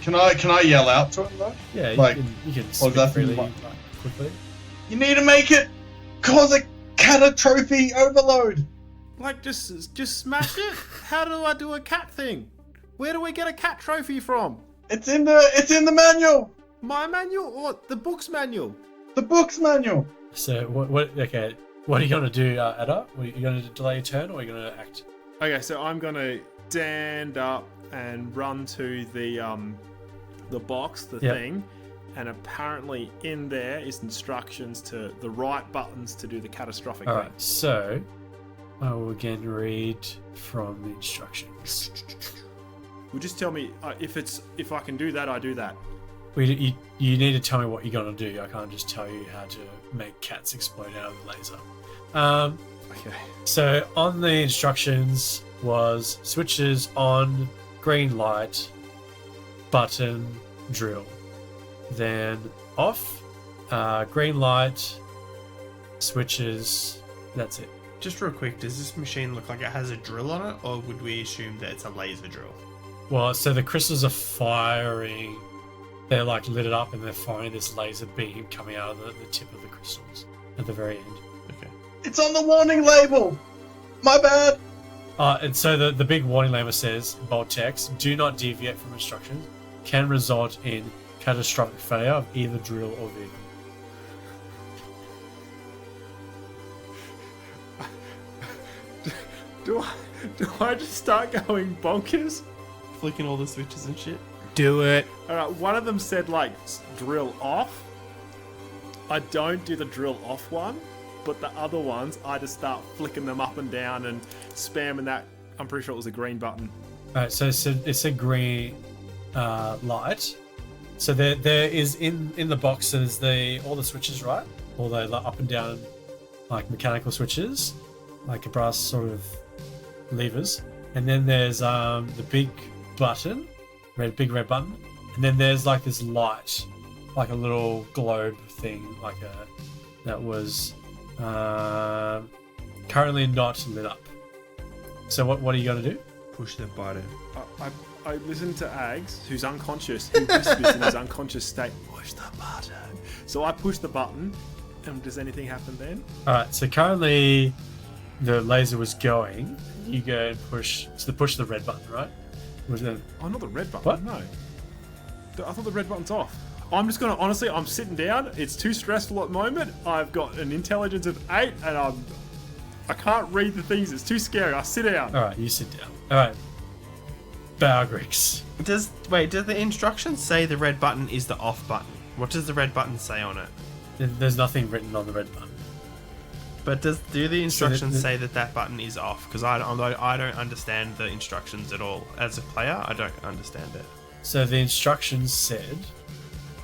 Can I yell out to him though?
Yeah.
Like,
you can speak freely, quickly.
You need to make it cause a catastrophe overload.
Like, just smash it? How do I do a cat thing? Where do we get a cat trophy from?
It's in the manual.
My manual or the book's manual?
The book's manual.
So what? Okay. What are you gonna do, Ada? Are you gonna delay your turn, or are you gonna act?
Okay, so I'm gonna stand up and run to the box, the thing, and apparently in there is instructions to the right buttons to do the catastrophic thing.
Alright, so I will again read from the instructions.
Well, just tell me if I can do that, I do that.
You need to tell me what you're gonna do. I can't just tell you how to make cats explode out of the laser.
Okay.
So on the instructions was switches on, green light, button, drill. Then off, green light, switches, that's it.
Just real quick, does this machine look like it has a drill on it, or would we assume that it's a laser drill?
Well, so the crystals are firing, they're like lit it up and they're firing this laser beam coming out of the tip of the crystals at the very end.
Okay.
It's on the warning label. My bad.
And so the big warning label says, bold text, do not deviate from instructions, can result in catastrophic failure of either drill or vehicle.
Do I just start going bonkers?
Flicking all the switches and shit.
Do it.
Alright, one of them said like drill off. I don't do the drill off one, but the other ones I just start flicking them up and down and spamming that I'm pretty sure it was a green button.
Alright, so it's a green light. So there is in the box there's all the switches, right? All the like, up and down like mechanical switches, like a brass sort of levers. And then there's the big button, big red button. And then there's like this light, like a little globe thing, that was currently not lit up. So what are you gonna do?
Push the button.
I listened to Ags, who's unconscious, who whispers in his unconscious state, push the button. So I push the button, and does anything happen then?
Alright, so currently the laser was going. You go and push the red button, right?
Oh, not the red button.
What?
No. I thought the red button's off. I'm just gonna, honestly, I'm sitting down. It's too stressful at the moment. I've got an intelligence of 8, and I can't read the things. It's too scary. I sit down.
Alright, you sit down. Alright. Balgrix.
Does the instructions say the red button is the off button? What does the red button say on it?
There's nothing written on the red button.
But do the instructions
the-
say that button is off? Because I don't understand the instructions at all. As a player, I don't understand it.
So the instructions said,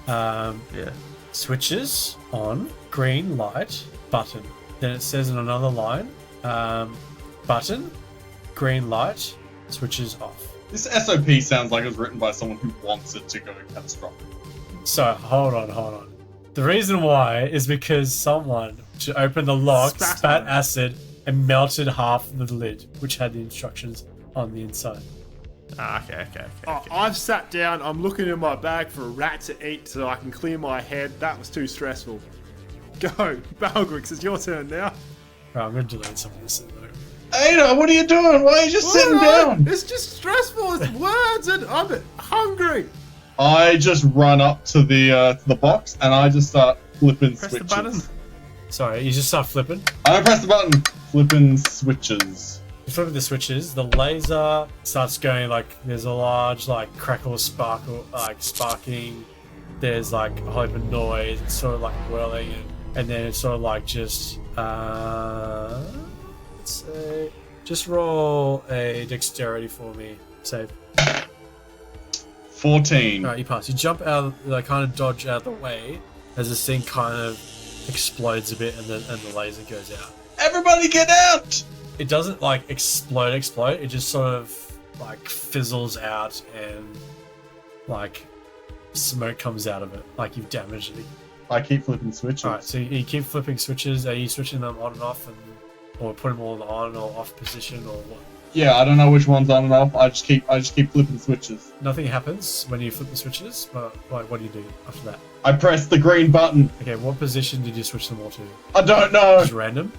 Yeah.
switches on, green light, button. Then it says in another line, button, green light, switches off.
This SOP sounds like it was written by someone who wants it to go catastrophic.
So hold on. The reason why is because someone to open the lock spat acid and melted half the lid, which had the instructions on the inside.
Okay.
I've sat down. I'm looking in my bag for a rat to eat so I can clear my head. That was too stressful. Go, Balgrix, it's your turn now.
Right, I'm going to delete some of this.
Ada, what are you doing? Why are you just sitting down?
It's just stressful. It's words, and I'm hungry.
I just run up to the box and I just start flipping
Press
switches.
the button.
Sorry, you just start flipping.
I don't press the button. Flipping switches.
You flip the switches, the laser starts going like there's a large like crackle, sparkle, like sparking. There's like a whole heap of noise. It's sort of like whirling, and then it's sort of like just let's say, just roll a dexterity for me. Save.
14.
All right, you pass. You jump out, like kind of dodge out of the way as this thing kind of explodes a bit, and the laser goes out.
Everybody get out!
It doesn't like explode. It just sort of like fizzles out, and like smoke comes out of it, like you've damaged it.
I keep flipping switches.
Alright, so you keep flipping switches. Are you switching them on and off, or putting them all in the on or off position, or what?
Yeah, I don't know which one's on and off. I just keep flipping switches.
Nothing happens when you flip the switches, but like, what do you do after that?
I press the green button.
Okay, what position did you switch them all to?
I don't know.
Just random?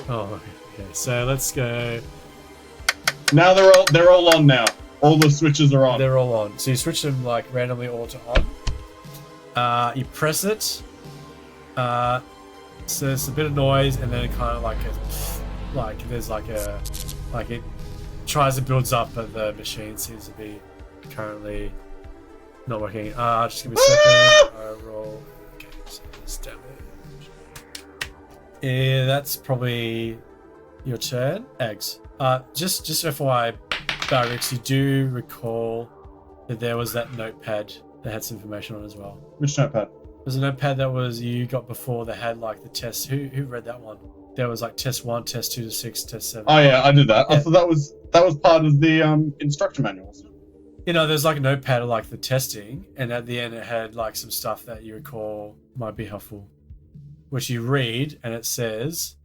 Oh, okay. So let's go.
Now they're all on now. All the switches are on.
They're all on. So you switch them like randomly all to on. You press it. So there's a bit of noise, and then it kind of there's it tries to builds up, but the machine seems to be currently not working. Just give me a second. I roll. Okay, so this damage. Yeah, that's probably your turn. Eggs. Just FYI, Barrix, you do recall that there was that notepad that had some information on it as well.
Which notepad?
There's a notepad that was you got before that had like the tests. Who read that one? There was like test 1, test 2 to 6, test 7.
Oh yeah, I did that.
Yeah.
I thought that was part of the instruction manual, wasn't it?
You know, there's like a notepad of like the testing, and at the end it had like some stuff that you recall might be helpful, which you read, and it says,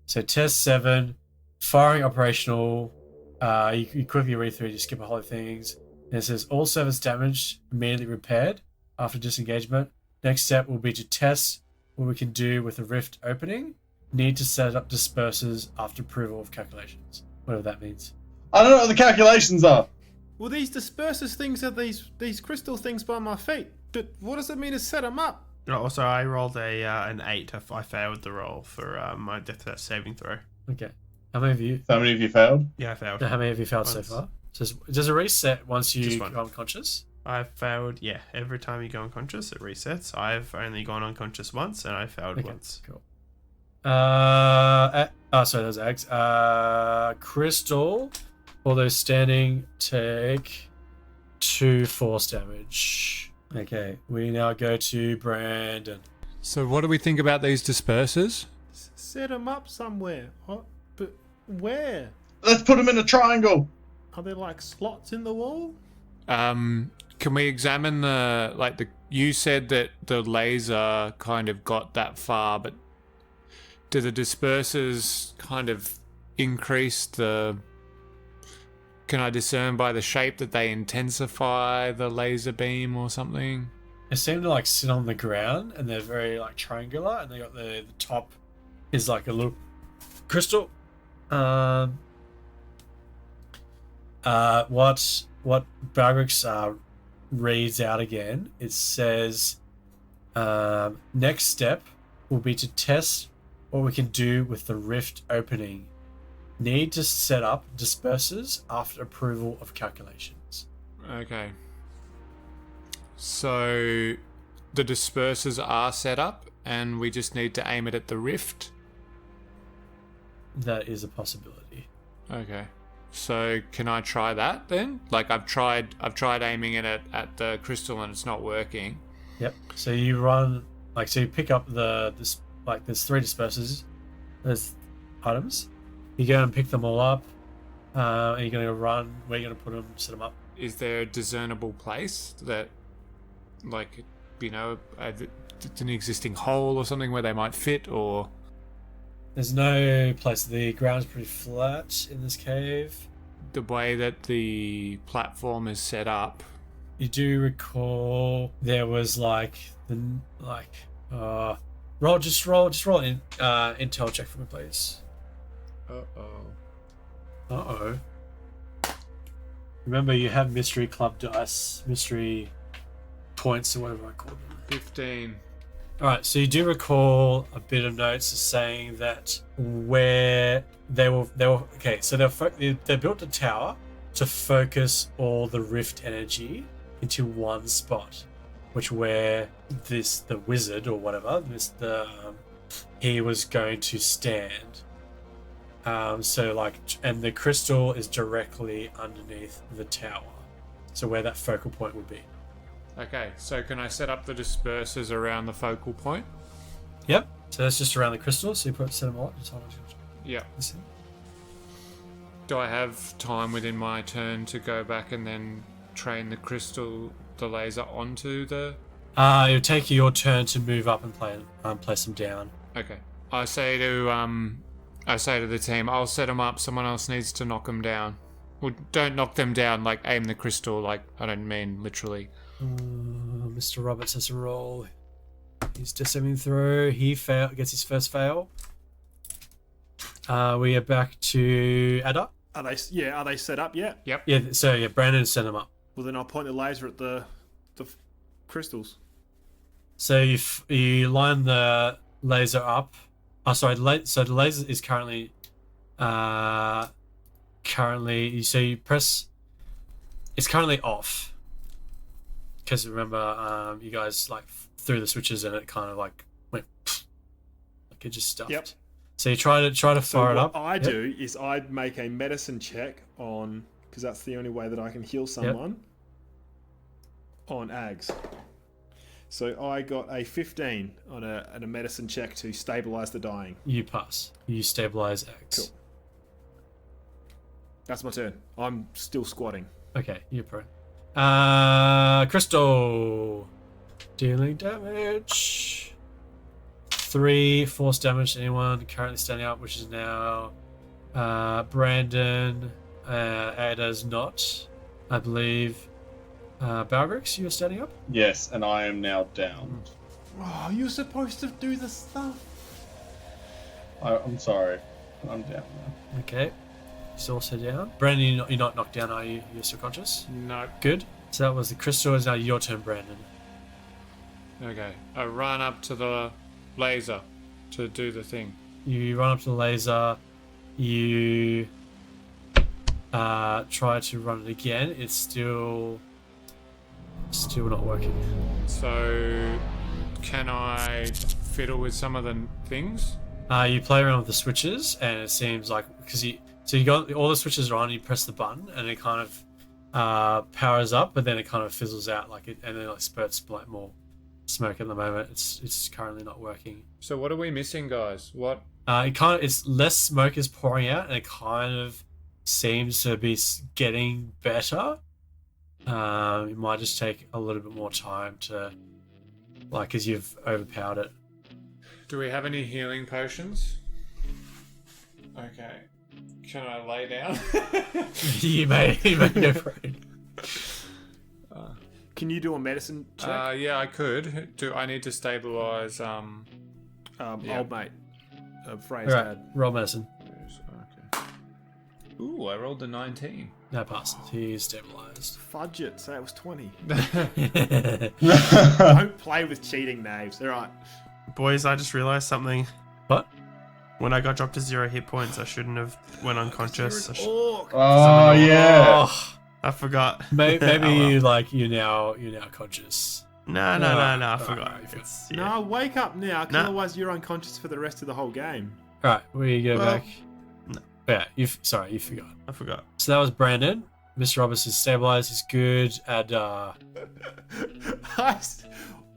so test 7, firing operational. You quickly read through, you skip a whole lot of things, and it says all service damage immediately repaired after disengagement. Next step will be to test what we can do with the rift opening. Need to set up dispersers after approval of calculations. Whatever that means.
I don't know what the calculations are.
Well, these dispersers things are these crystal things by my feet. What does it mean to set them up?
Also, I rolled an 8. I failed the roll for my death saving throw.
Okay. How many of you?
So many of you failed?
Yeah, I failed.
How many have you failed so
Once.
far? Does it reset once you
Just
go
one.
unconscious?
I failed, yeah. Every time you go unconscious, it resets. I've only gone unconscious once, and I failed once.
Cool. Oh, sorry, those eggs. Crystal, all those standing, take 2 force damage. Okay, we now go to Brandon.
So what do we think about these dispersers?
Set them up somewhere. What? But where?
Let's put him in a triangle.
Are there like slots in the wall?
Can we examine the you said that the laser kind of got that far, but do the dispersers kind of increase the... Can I discern by the shape that they intensify the laser beam or something?
They seem to like sit on the ground, and they're very like triangular, and they got the top is like a little crystal. What Balgrix reads out again, it says, next step will be to test what we can do with the rift opening. Need to set up dispersers after approval of calculations.
Okay. So the dispersers are set up, and we just need to aim it at the rift.
That is a possibility.
Okay. So can I try that then? Like I've tried aiming it at the crystal and it's not working.
Yep. So you run you pick up there's 3 dispersers. There's items. You go and pick them all up. And you're gonna run. Where you're gonna put them? Set them up.
Is there a discernible place that, it's an existing hole or something where they might fit, or?
There's no place. The ground's pretty flat in this cave.
The way that the platform is set up.
You do recall there was roll in intel check for me, please. Uh-oh. Remember, you have mystery club dice, mystery points, or whatever I call them.
15.
Alright, so you do recall a bit of notes saying that where they were okay, so they built a tower to focus all the rift energy into one spot, which where the wizard or whatever, he was going to stand. And the crystal is directly underneath the tower, so where that focal point would be.
Okay, so can I set up the dispersers around the focal point?
Yep. So that's just around the crystal. So you set them all up.
Yeah. Do I have time within my turn to go back and then train the laser onto the?
It'll take you your turn to move up and place them down.
Okay. I say to the team, I'll set them up. Someone else needs to knock them down. Well, don't knock them down. Like aim the crystal. Like I don't mean literally.
Mr. Roberts has a roll. He's descending through. He gets his first fail. We are back to Ada.
Are they set up yet?
Yep.
Yeah. So Brandon set them up.
Well, then I'll point the laser at the crystals.
So you line the laser up. Oh, sorry. So the laser is currently. So you press. It's currently off. Because remember, you guys threw the switches and it kind of went, it just stuffed.
Yep.
So you try to fire it up.
What I do is I make a medicine check on, because that's the only way that I can heal someone. On Ags. So I got a 15 on a medicine check to stabilize the dying.
You pass. You stabilize Ags.
Cool. That's my turn. I'm still squatting.
Okay, you're pro. Crystal dealing damage. 3 force damage to anyone currently standing up, which is now Brandon. Ada's not, I believe. Balgrix, you're standing up?
Yes, and I am now down.
Oh, you're supposed to do the stuff.
I'm sorry. I'm down now.
Okay. He's also down. Brandon, you're not knocked down, are you? You're still conscious?
No.
Good. So that was the crystal. It's now your turn, Brandon.
Okay. I run up to the laser to do the thing.
You run up to the laser. You try to run it again. It's still not working.
So, can I fiddle with some of the things?
You play around with the switches, and it seems like you got all the switches are on. You press the button, and it kind of powers up, but then it kind of fizzles out, and then spurts like more smoke at the moment. It's currently not working.
So what are we missing, guys? What?
It's less smoke is pouring out, and it kind of seems to be getting better. It might just take a little bit more time to, because you've overpowered it.
Do we have any healing potions? Okay. Can I lay down?
you may go for it.
Can you do a medicine check?
Yeah, I could. Do I need to stabilize? Yeah.
Old mate. Frey's
All right,
dad.
roll medicine.
Okay. Ooh, I rolled a 19.
No passes. He's stabilized.
Fudge it. Say it was 20.
What?
Don't play with cheating names. All right.
Boys, I just realised something. When I got dropped to 0 hit points, I shouldn't have went unconscious.
Oh, yeah.
Oh,
I forgot.
maybe
Oh, well.
you're now conscious.
No, I forgot.
Alright,
It's-
No, wake up now, 'cause
Nah.
otherwise you're unconscious for the rest of the whole game.
All right, we go
Well,
back.
no.
Yeah, you forgot.
I forgot.
So that was Brandon. Mr. Roberts is stabilized. He's good. And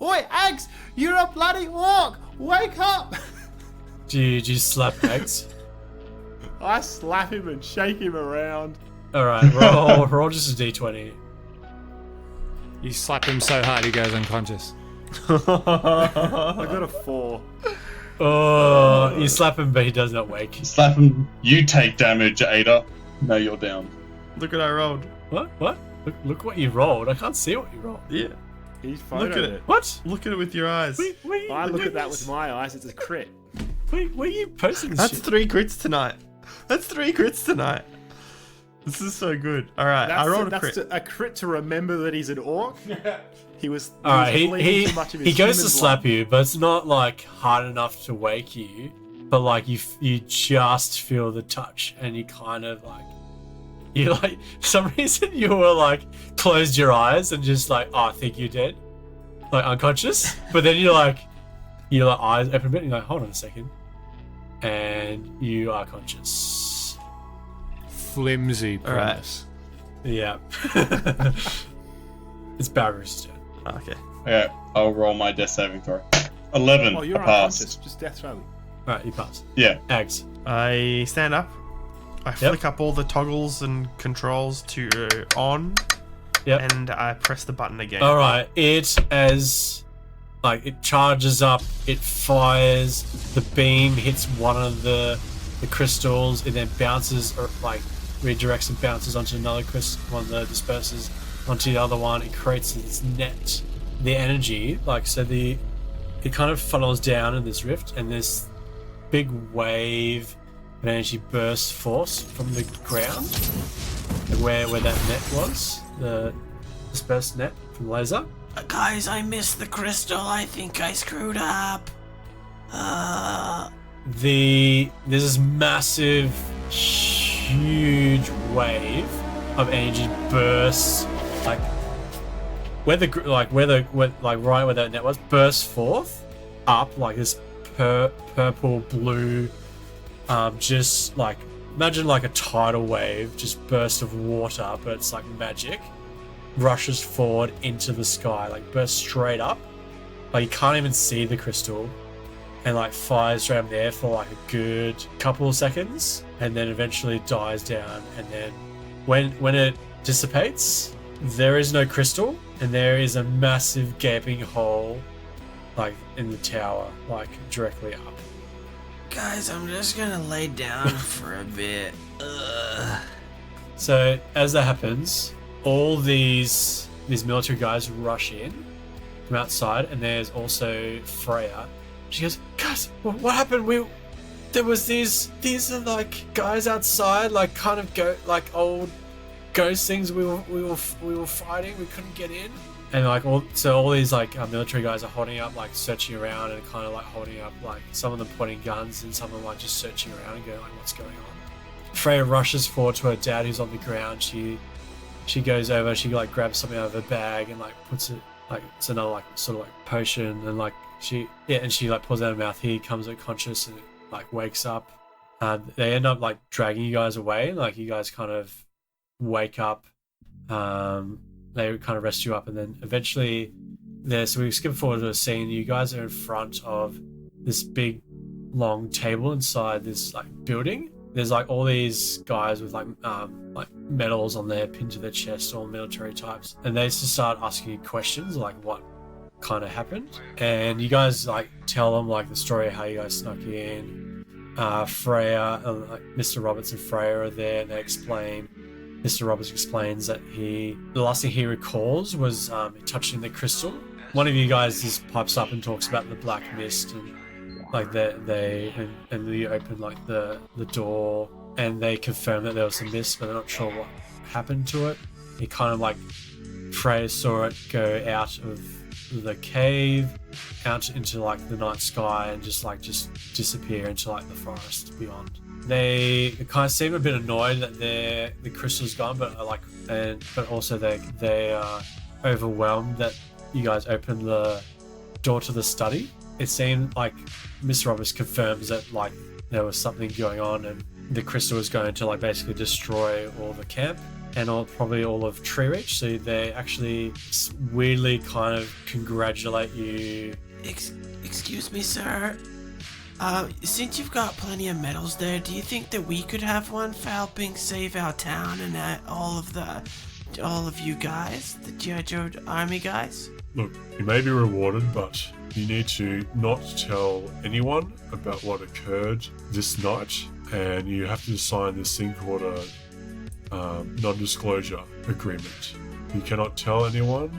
Oi, Ags! You're a bloody orc! Wake up!
do you slap Eggs?
I slap him and shake him around.
All right, roll just a d20.
You slap him so hard he goes unconscious.
I got a 4.
Oh, you slap him, but he does not wake.
Slap him. You take damage, Ada. No, you're down.
Look what I rolled.
What? Look what you rolled. I can't see what you rolled.
Yeah.
He's
Look
photoed
at
it.
What?
Look at it with your eyes.
I look at that with my eyes. It's a crit.
Where are you posting this
That's
shit?
3 crits tonight. This is so good. All right, I rolled a crit.
That's a crit to remember that he's an orc. He was.
All right,
bleeding too much of his
he goes to
human
slap
blood.
you, but it's not hard enough to wake you. But you just feel the touch, and you kind of for some reason you were closed your eyes and just oh, I think you're dead, unconscious. But then your eyes open a bit, and you're hold on a second, and you are conscious.
Flimsy premise.
Yeah. It's Balgris's turn.
Okay.
Okay, I'll roll my death saving throw. 11.
Oh, you're
I passed.
unconscious. Just death throw.
Alright, you pass.
Yeah.
Ags.
I stand up. I flick up all the toggles and controls to on.
Yep.
And I press the button again.
Alright, it charges up, it fires, the beam hits one of the crystals, it then bounces, or redirects and bounces onto another crystal, one that disperses onto the other one. It creates this net. The energy, it kind of funnels down in this rift, and this big wave of energy bursts forth from the ground, where that net was, the dispersed net from laser.
Guys, I missed the crystal. I think I screwed up.
There's this massive, huge wave of energy bursts, right where that net was, bursts forth up this purple blue, imagine a tidal wave, just burst of water, but it's magic, rushes forward into the sky, bursts straight up, you can't even see the crystal, and fires straight up there for a good couple of seconds, and then eventually dies down. And then when it dissipates, there is no crystal, and there is a massive gaping hole in the tower, directly up.
Guys, I'm just gonna lay down for a bit.
So as that happens, all these military guys rush in from outside, and there's also Freya. She goes, guys, what happened? There was these are guys outside, kind of old ghost things. We were fighting. We couldn't get in, and all these military guys are holding up, searching around, and kind of holding up, some of them pointing guns, and some of them just searching around and going what's going on. Freya rushes forward to her dad, who's on the ground. She goes over. She grabs something out of her bag and puts it it's another sort of potion, and she pulls out her mouth. He comes unconscious, and like wakes up. They end up like dragging you guys away. Like you guys kind of wake up. They kind of rest you up, and then eventually so we skip forward to a scene. You guys are in front of this big long table inside this like building. There's like all these guys with like medals on their pinned to their chest, all military types, and they just start asking you questions like what kind of happened, and you guys like tell them like the story of how you guys snuck in. Freya, like Mr. Roberts and Freya are there, and they explain. Mr. Roberts explains that the last thing he recalls was touching the crystal. One of you guys just pipes up and talks about the black mist, and like they open like the door, and they confirm that there was some mist, but they're not sure what happened to it. He kind of like Freya saw it go out of the cave, out into like the night sky, and just disappear into like the forest beyond. They kind of seem a bit annoyed that the crystal's gone, but also they are overwhelmed that you guys opened the door to the study. It seemed like Mr. Roberts confirms that like there was something going on, and the crystal was going to like basically destroy all the camp and probably all of Tree Reach. So they actually weirdly kind of congratulate you.
Excuse me, sir. Since you've got plenty of medals there, do you think that we could have one for helping save our town and all of you guys, the G.I. Joe Army guys?
Look, you may be rewarded, but you need to not tell anyone about what occurred this night, and you have to sign this thing called a non-disclosure agreement. You cannot tell anyone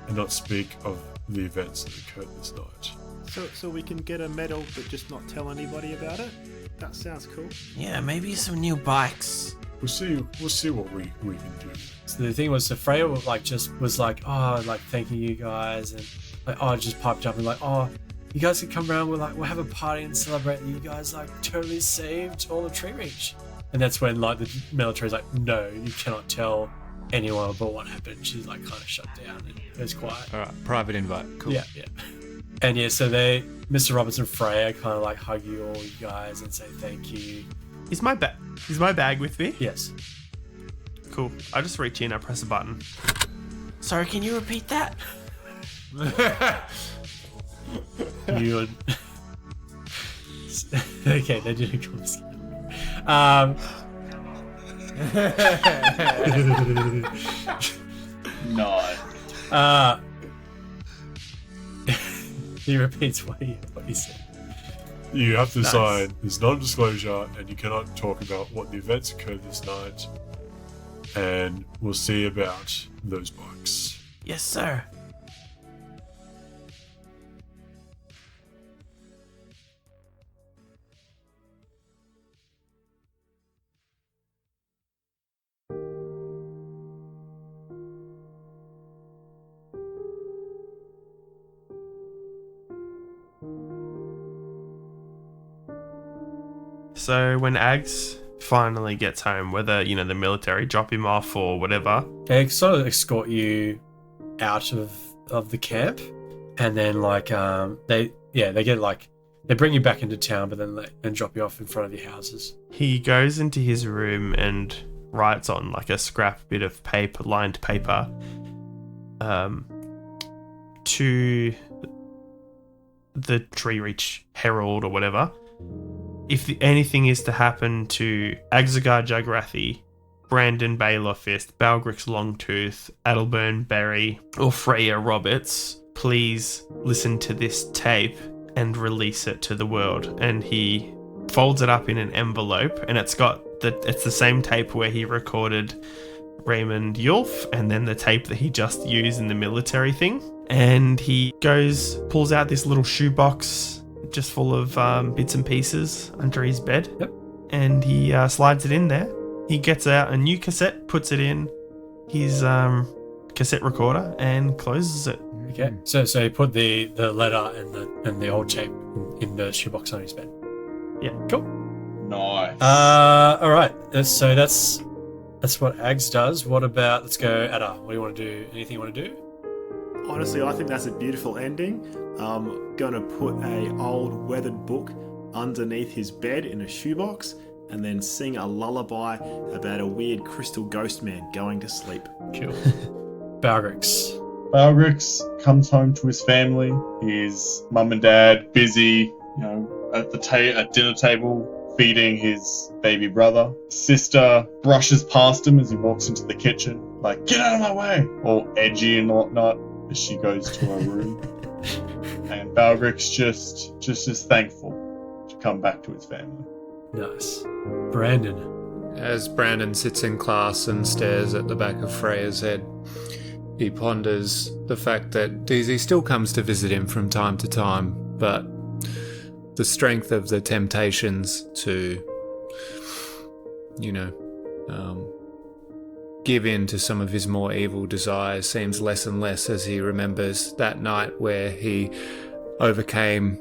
and not speak of the events that occurred this night.
So we can get a medal but just not tell anybody about it? That sounds cool.
Yeah, maybe some new bikes.
We'll see what we can do.
So the thing was, so Freya like just was like, oh, like thanking you guys, and like, oh, just piped up and like, oh, you guys can come around, we'll have a party and celebrate that you guys like totally saved all of Tree Reach. And that's when like the military's like, no, you cannot tell anyone about what happened. She's like kind of shut down and goes quiet.
All right, private invite. Cool.
Yeah. And yeah, so Mr. Roberts and Freya kind of like hug you all, you guys, and say thank you.
Is my bag with me?
Yes.
Cool. I just reach in, I press a button.
Sorry, can you repeat that?
You would... Okay, they did a cool skin.
No.
He repeats what he said.
You have to
Nice.
sign this non-disclosure, and you cannot talk about what the events occurred this night, and we'll see about those bikes.
Yes, sir.
So when Ags finally gets home, whether, the military drop him off or whatever,
They sort of escort you out of the camp, and then like they get like they bring you back into town, but then drop you off in front of your houses.
he goes into his room and writes on like a scrap bit of paper, lined paper, to the Tree Reach Herald or whatever. If anything is to happen to Agzagar Jagrathi, Brandon Baylor Fist, Balgrix Longtooth, Adelburn Berry, or Freya Roberts, please listen to this tape and release it to the world. And he folds it up in an envelope, and it's the same tape where he recorded Raymond Yulf, and then the tape that he just used in the military thing. And he pulls out this little shoebox just full of bits and pieces under his bed.
Yep.
And he slides it in there. He gets out a new cassette, puts it in his cassette recorder, and closes it.
Okay. So he put the letter and the old tape in the shoebox on his bed.
Yeah.
Cool.
Nice.
All right. So that's what Ags does. What about, let's go, Ada. What do you want to do? Anything you want to do?
Honestly, I think that's a beautiful ending. I'm going to put a old weathered book underneath his bed in a shoebox and then sing a lullaby about a weird crystal ghost man going to sleep.
Cool. Balrix.
Balrix comes home to his family. His mum and dad busy, at the at dinner table feeding his baby brother. Sister brushes past him as he walks into the kitchen, like, get out of my way! All edgy and whatnot as she goes to her room. And Balrix just is thankful to come back to his family.
Nice. Brandon.
As Brandon sits in class and stares at the back of Freya's head, he ponders the fact that DZ still comes to visit him from time to time, but the strength of the temptations to, give in to some of his more evil desires seems less and less as he remembers that night where he overcame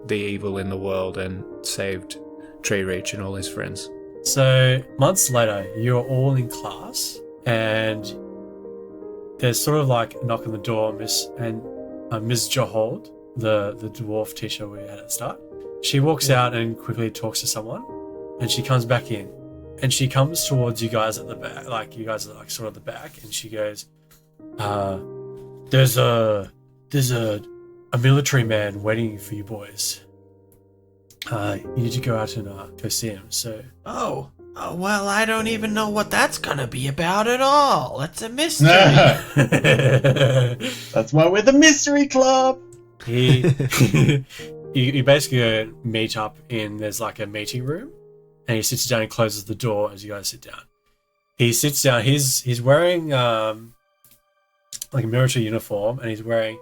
the evil in the world and saved Tree Reach and all his friends.
So, months later, you're all in class, and there's sort of like a knock on the door, Miss Johold, the dwarf teacher we had at the start. She walks out and quickly talks to someone, and she comes back in, and she comes towards you guys at the back, like you guys are like sort of at the back, and she goes, there's a military man waiting for you boys. You need to go out and go see him. So.
Oh, well, I don't even know what that's gonna be about at all. It's a mystery.
That's why we're the mystery club.
You basically go meet up there's like a meeting room, and he sits down and closes the door as you guys sit down. He sits down. He's wearing like a military uniform, and for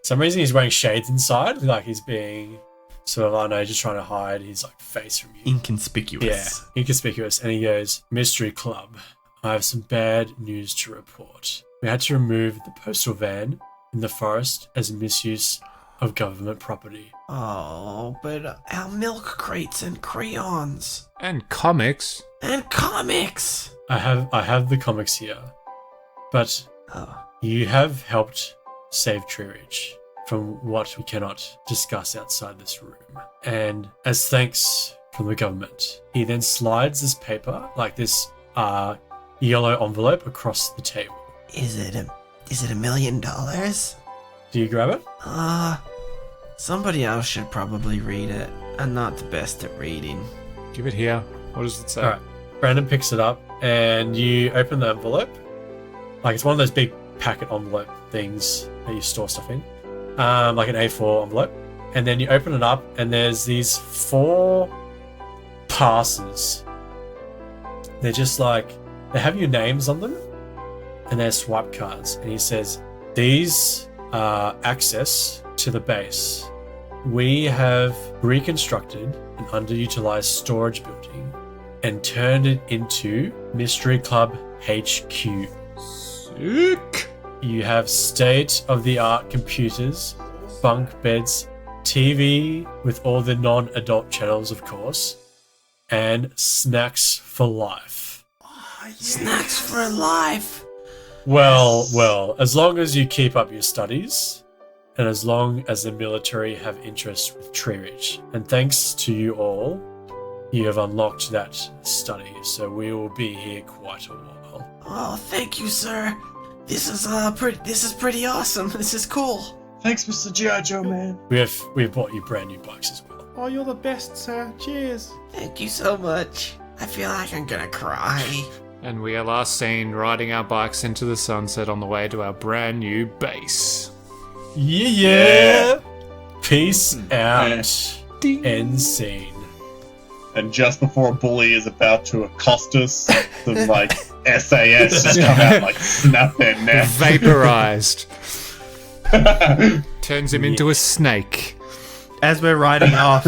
some reason he's wearing shades inside, like he's being sort of, I don't know, just trying to hide his like face from you.
Inconspicuous.
Yeah, inconspicuous. And he goes, Mystery Club, I have some bad news to report. We had to remove the postal van in the forest as misuse of government property.
Oh, but our milk crates and crayons.
And comics.
And comics!
I have the comics here. But you have helped save Tree Ridge from what we cannot discuss outside this room. And as thanks from the government, he then slides this paper, like this yellow envelope, across the table.
Is it $1 million?
Do you grab it?
Somebody else should probably read it. I'm not the best at reading.
Give it here. What does it say?
Alright. Brandon picks it up and you open the envelope. Like it's one of those big packet envelope things that you store stuff in. Like an A4 envelope. And then you open it up and there's these 4 passes. They're just like, they have your names on them and they're swipe cards. And he says, these are access to the base. We have reconstructed an underutilized storage building and turned it into Mystery Club HQ.
Sick!
You have state-of-the-art computers, bunk beds, TV with all the non-adult channels, of course, and snacks for life.
Snacks for life!
Well, as long as you keep up your studies, and as long as the military have interest with Tree Ridge. And thanks to you all, you have unlocked that study, so we will be here quite a while.
Oh, thank you, sir. This is pretty awesome. This is cool.
Thanks, Mr. G.I. Joe, man.
We've bought you brand new bikes as well.
Oh, you're the best, sir. Cheers.
Thank you so much. I feel like I'm gonna cry.
And we are last seen riding our bikes into the sunset on the way to our brand new base.
Yeah. Peace out. End scene.
And just before a bully is about to accost us, the like SAS just come out and like snap their neck.
Vaporized. Turns him into a snake.
As we're riding off,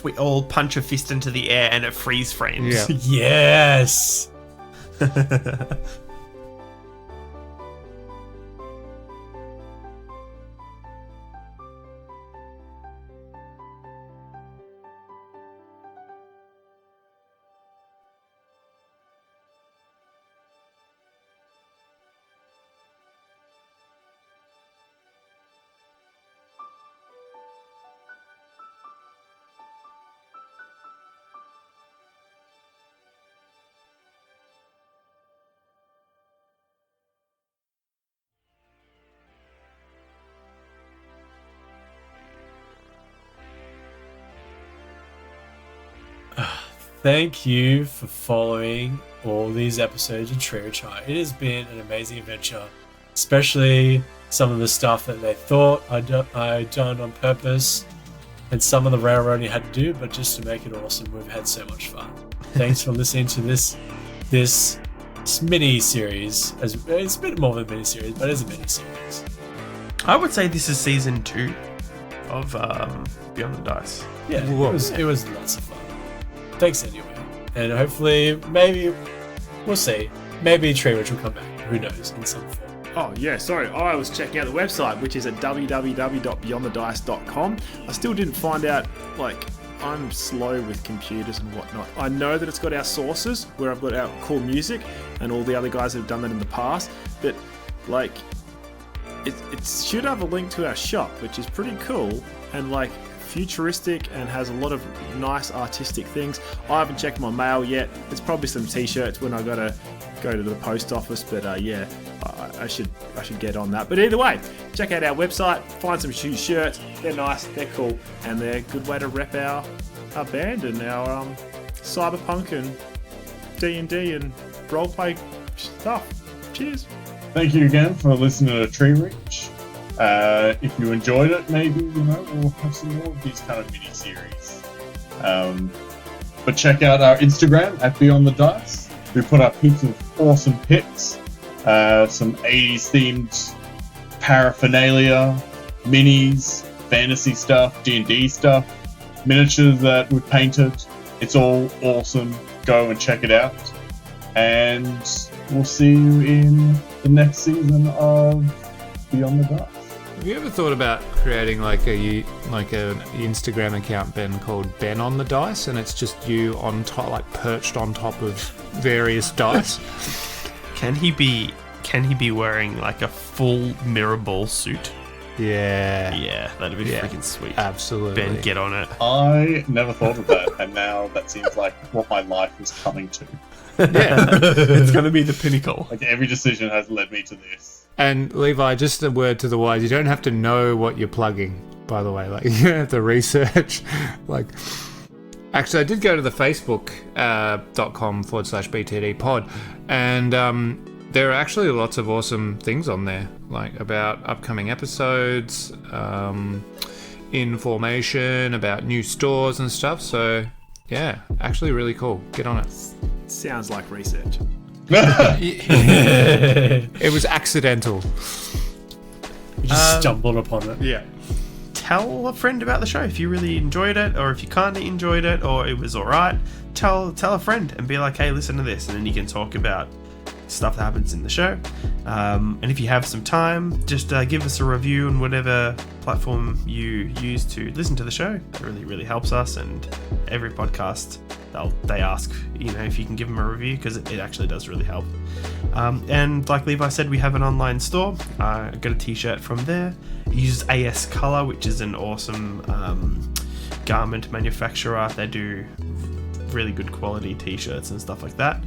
we all punch a fist into the air and it freeze frames.
Yeah.
Yes. thank you for following all these episodes of Trio Chai. It has been an amazing adventure, especially some of the stuff that they thought I'd done on purpose, and some of the railroading I had to do, but just to make it awesome. We've had so much fun. Thanks for listening to this mini series. It's a bit more than a mini series, but it's a mini series.
I would say this is season 2 of Beyond the Dice.
Yeah, it was lots of fun. Thanks anyway, and hopefully, maybe we'll see. Maybe Treewitch will come back. Who knows? In some form.
Oh yeah, sorry. I was checking out the website, which is at www.beyondthedice.com. I still didn't find out. I'm slow with computers and whatnot. I know that it's got our sources where I've got our cool music and all the other guys that have done that in the past. But it should have a link to our shop, which is pretty cool and futuristic and has a lot of nice artistic things. I haven't checked my mail yet. It's probably some t-shirts when I gotta go to the post office, but I should get on that. But either way, check out our website, find some shirts. They're nice, they're cool, and they're a good way to rep our band and our cyberpunk and D&D and roleplay stuff. Cheers.
Thank you again for listening to Tree Reach. If you enjoyed it, maybe we'll have some more of these kind of mini series. But check out our Instagram at Beyond the Dice. We put up heaps of awesome pics, some 80s themed paraphernalia, minis, fantasy stuff, D&D stuff, miniatures that we've painted. It's all awesome. Go and check it out. And we'll see you in the next season of Beyond the Dice.
Have you ever thought about creating an Instagram account, Ben, called Ben on the Dice, and it's just you on top, perched on top of various dice?
Can he be wearing a full mirror ball suit?
Yeah,
that'd be freaking sweet.
Absolutely.
Ben, get on it.
I never thought of that, and now that seems like what my life is coming to.
Yeah, it's going to be the pinnacle.
Every decision has led me to this.
And Levi, just a word to the wise, you don't have to know what you're plugging, by the way. You don't have to research. Actually, I did go to the facebook.com/BTD pod, and there are actually lots of awesome things on there, about upcoming episodes, information about new stores and stuff. So, yeah, actually really cool. Get on it.
Sounds like research.
It was accidental.
You just stumbled upon it.
Yeah. Tell a friend about the show if you really enjoyed it, or if you kind of enjoyed it, or it was alright. Tell a friend and be like, hey, listen to this, and then you can talk about stuff that happens in the show. And if you have some time, just give us a review on whatever platform you use to listen to the show. That really, really helps us. And every podcast, they ask, if you can give them a review, because it actually does really help. And like Levi said, we have an online store. I got a t-shirt from there. It uses AS Color, which is an awesome garment manufacturer. They do really good quality t-shirts and stuff like that.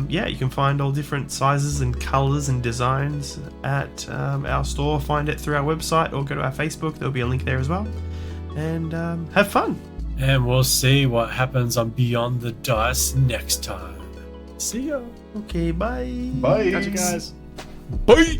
You can find all different sizes and colors and designs at our store. Find it through our website or go to our Facebook. There'll be a link there as well. And have fun.
And we'll see what happens on Beyond the Dice next time. See ya.
Okay, bye.
Bye.
Catch you guys.
Bye.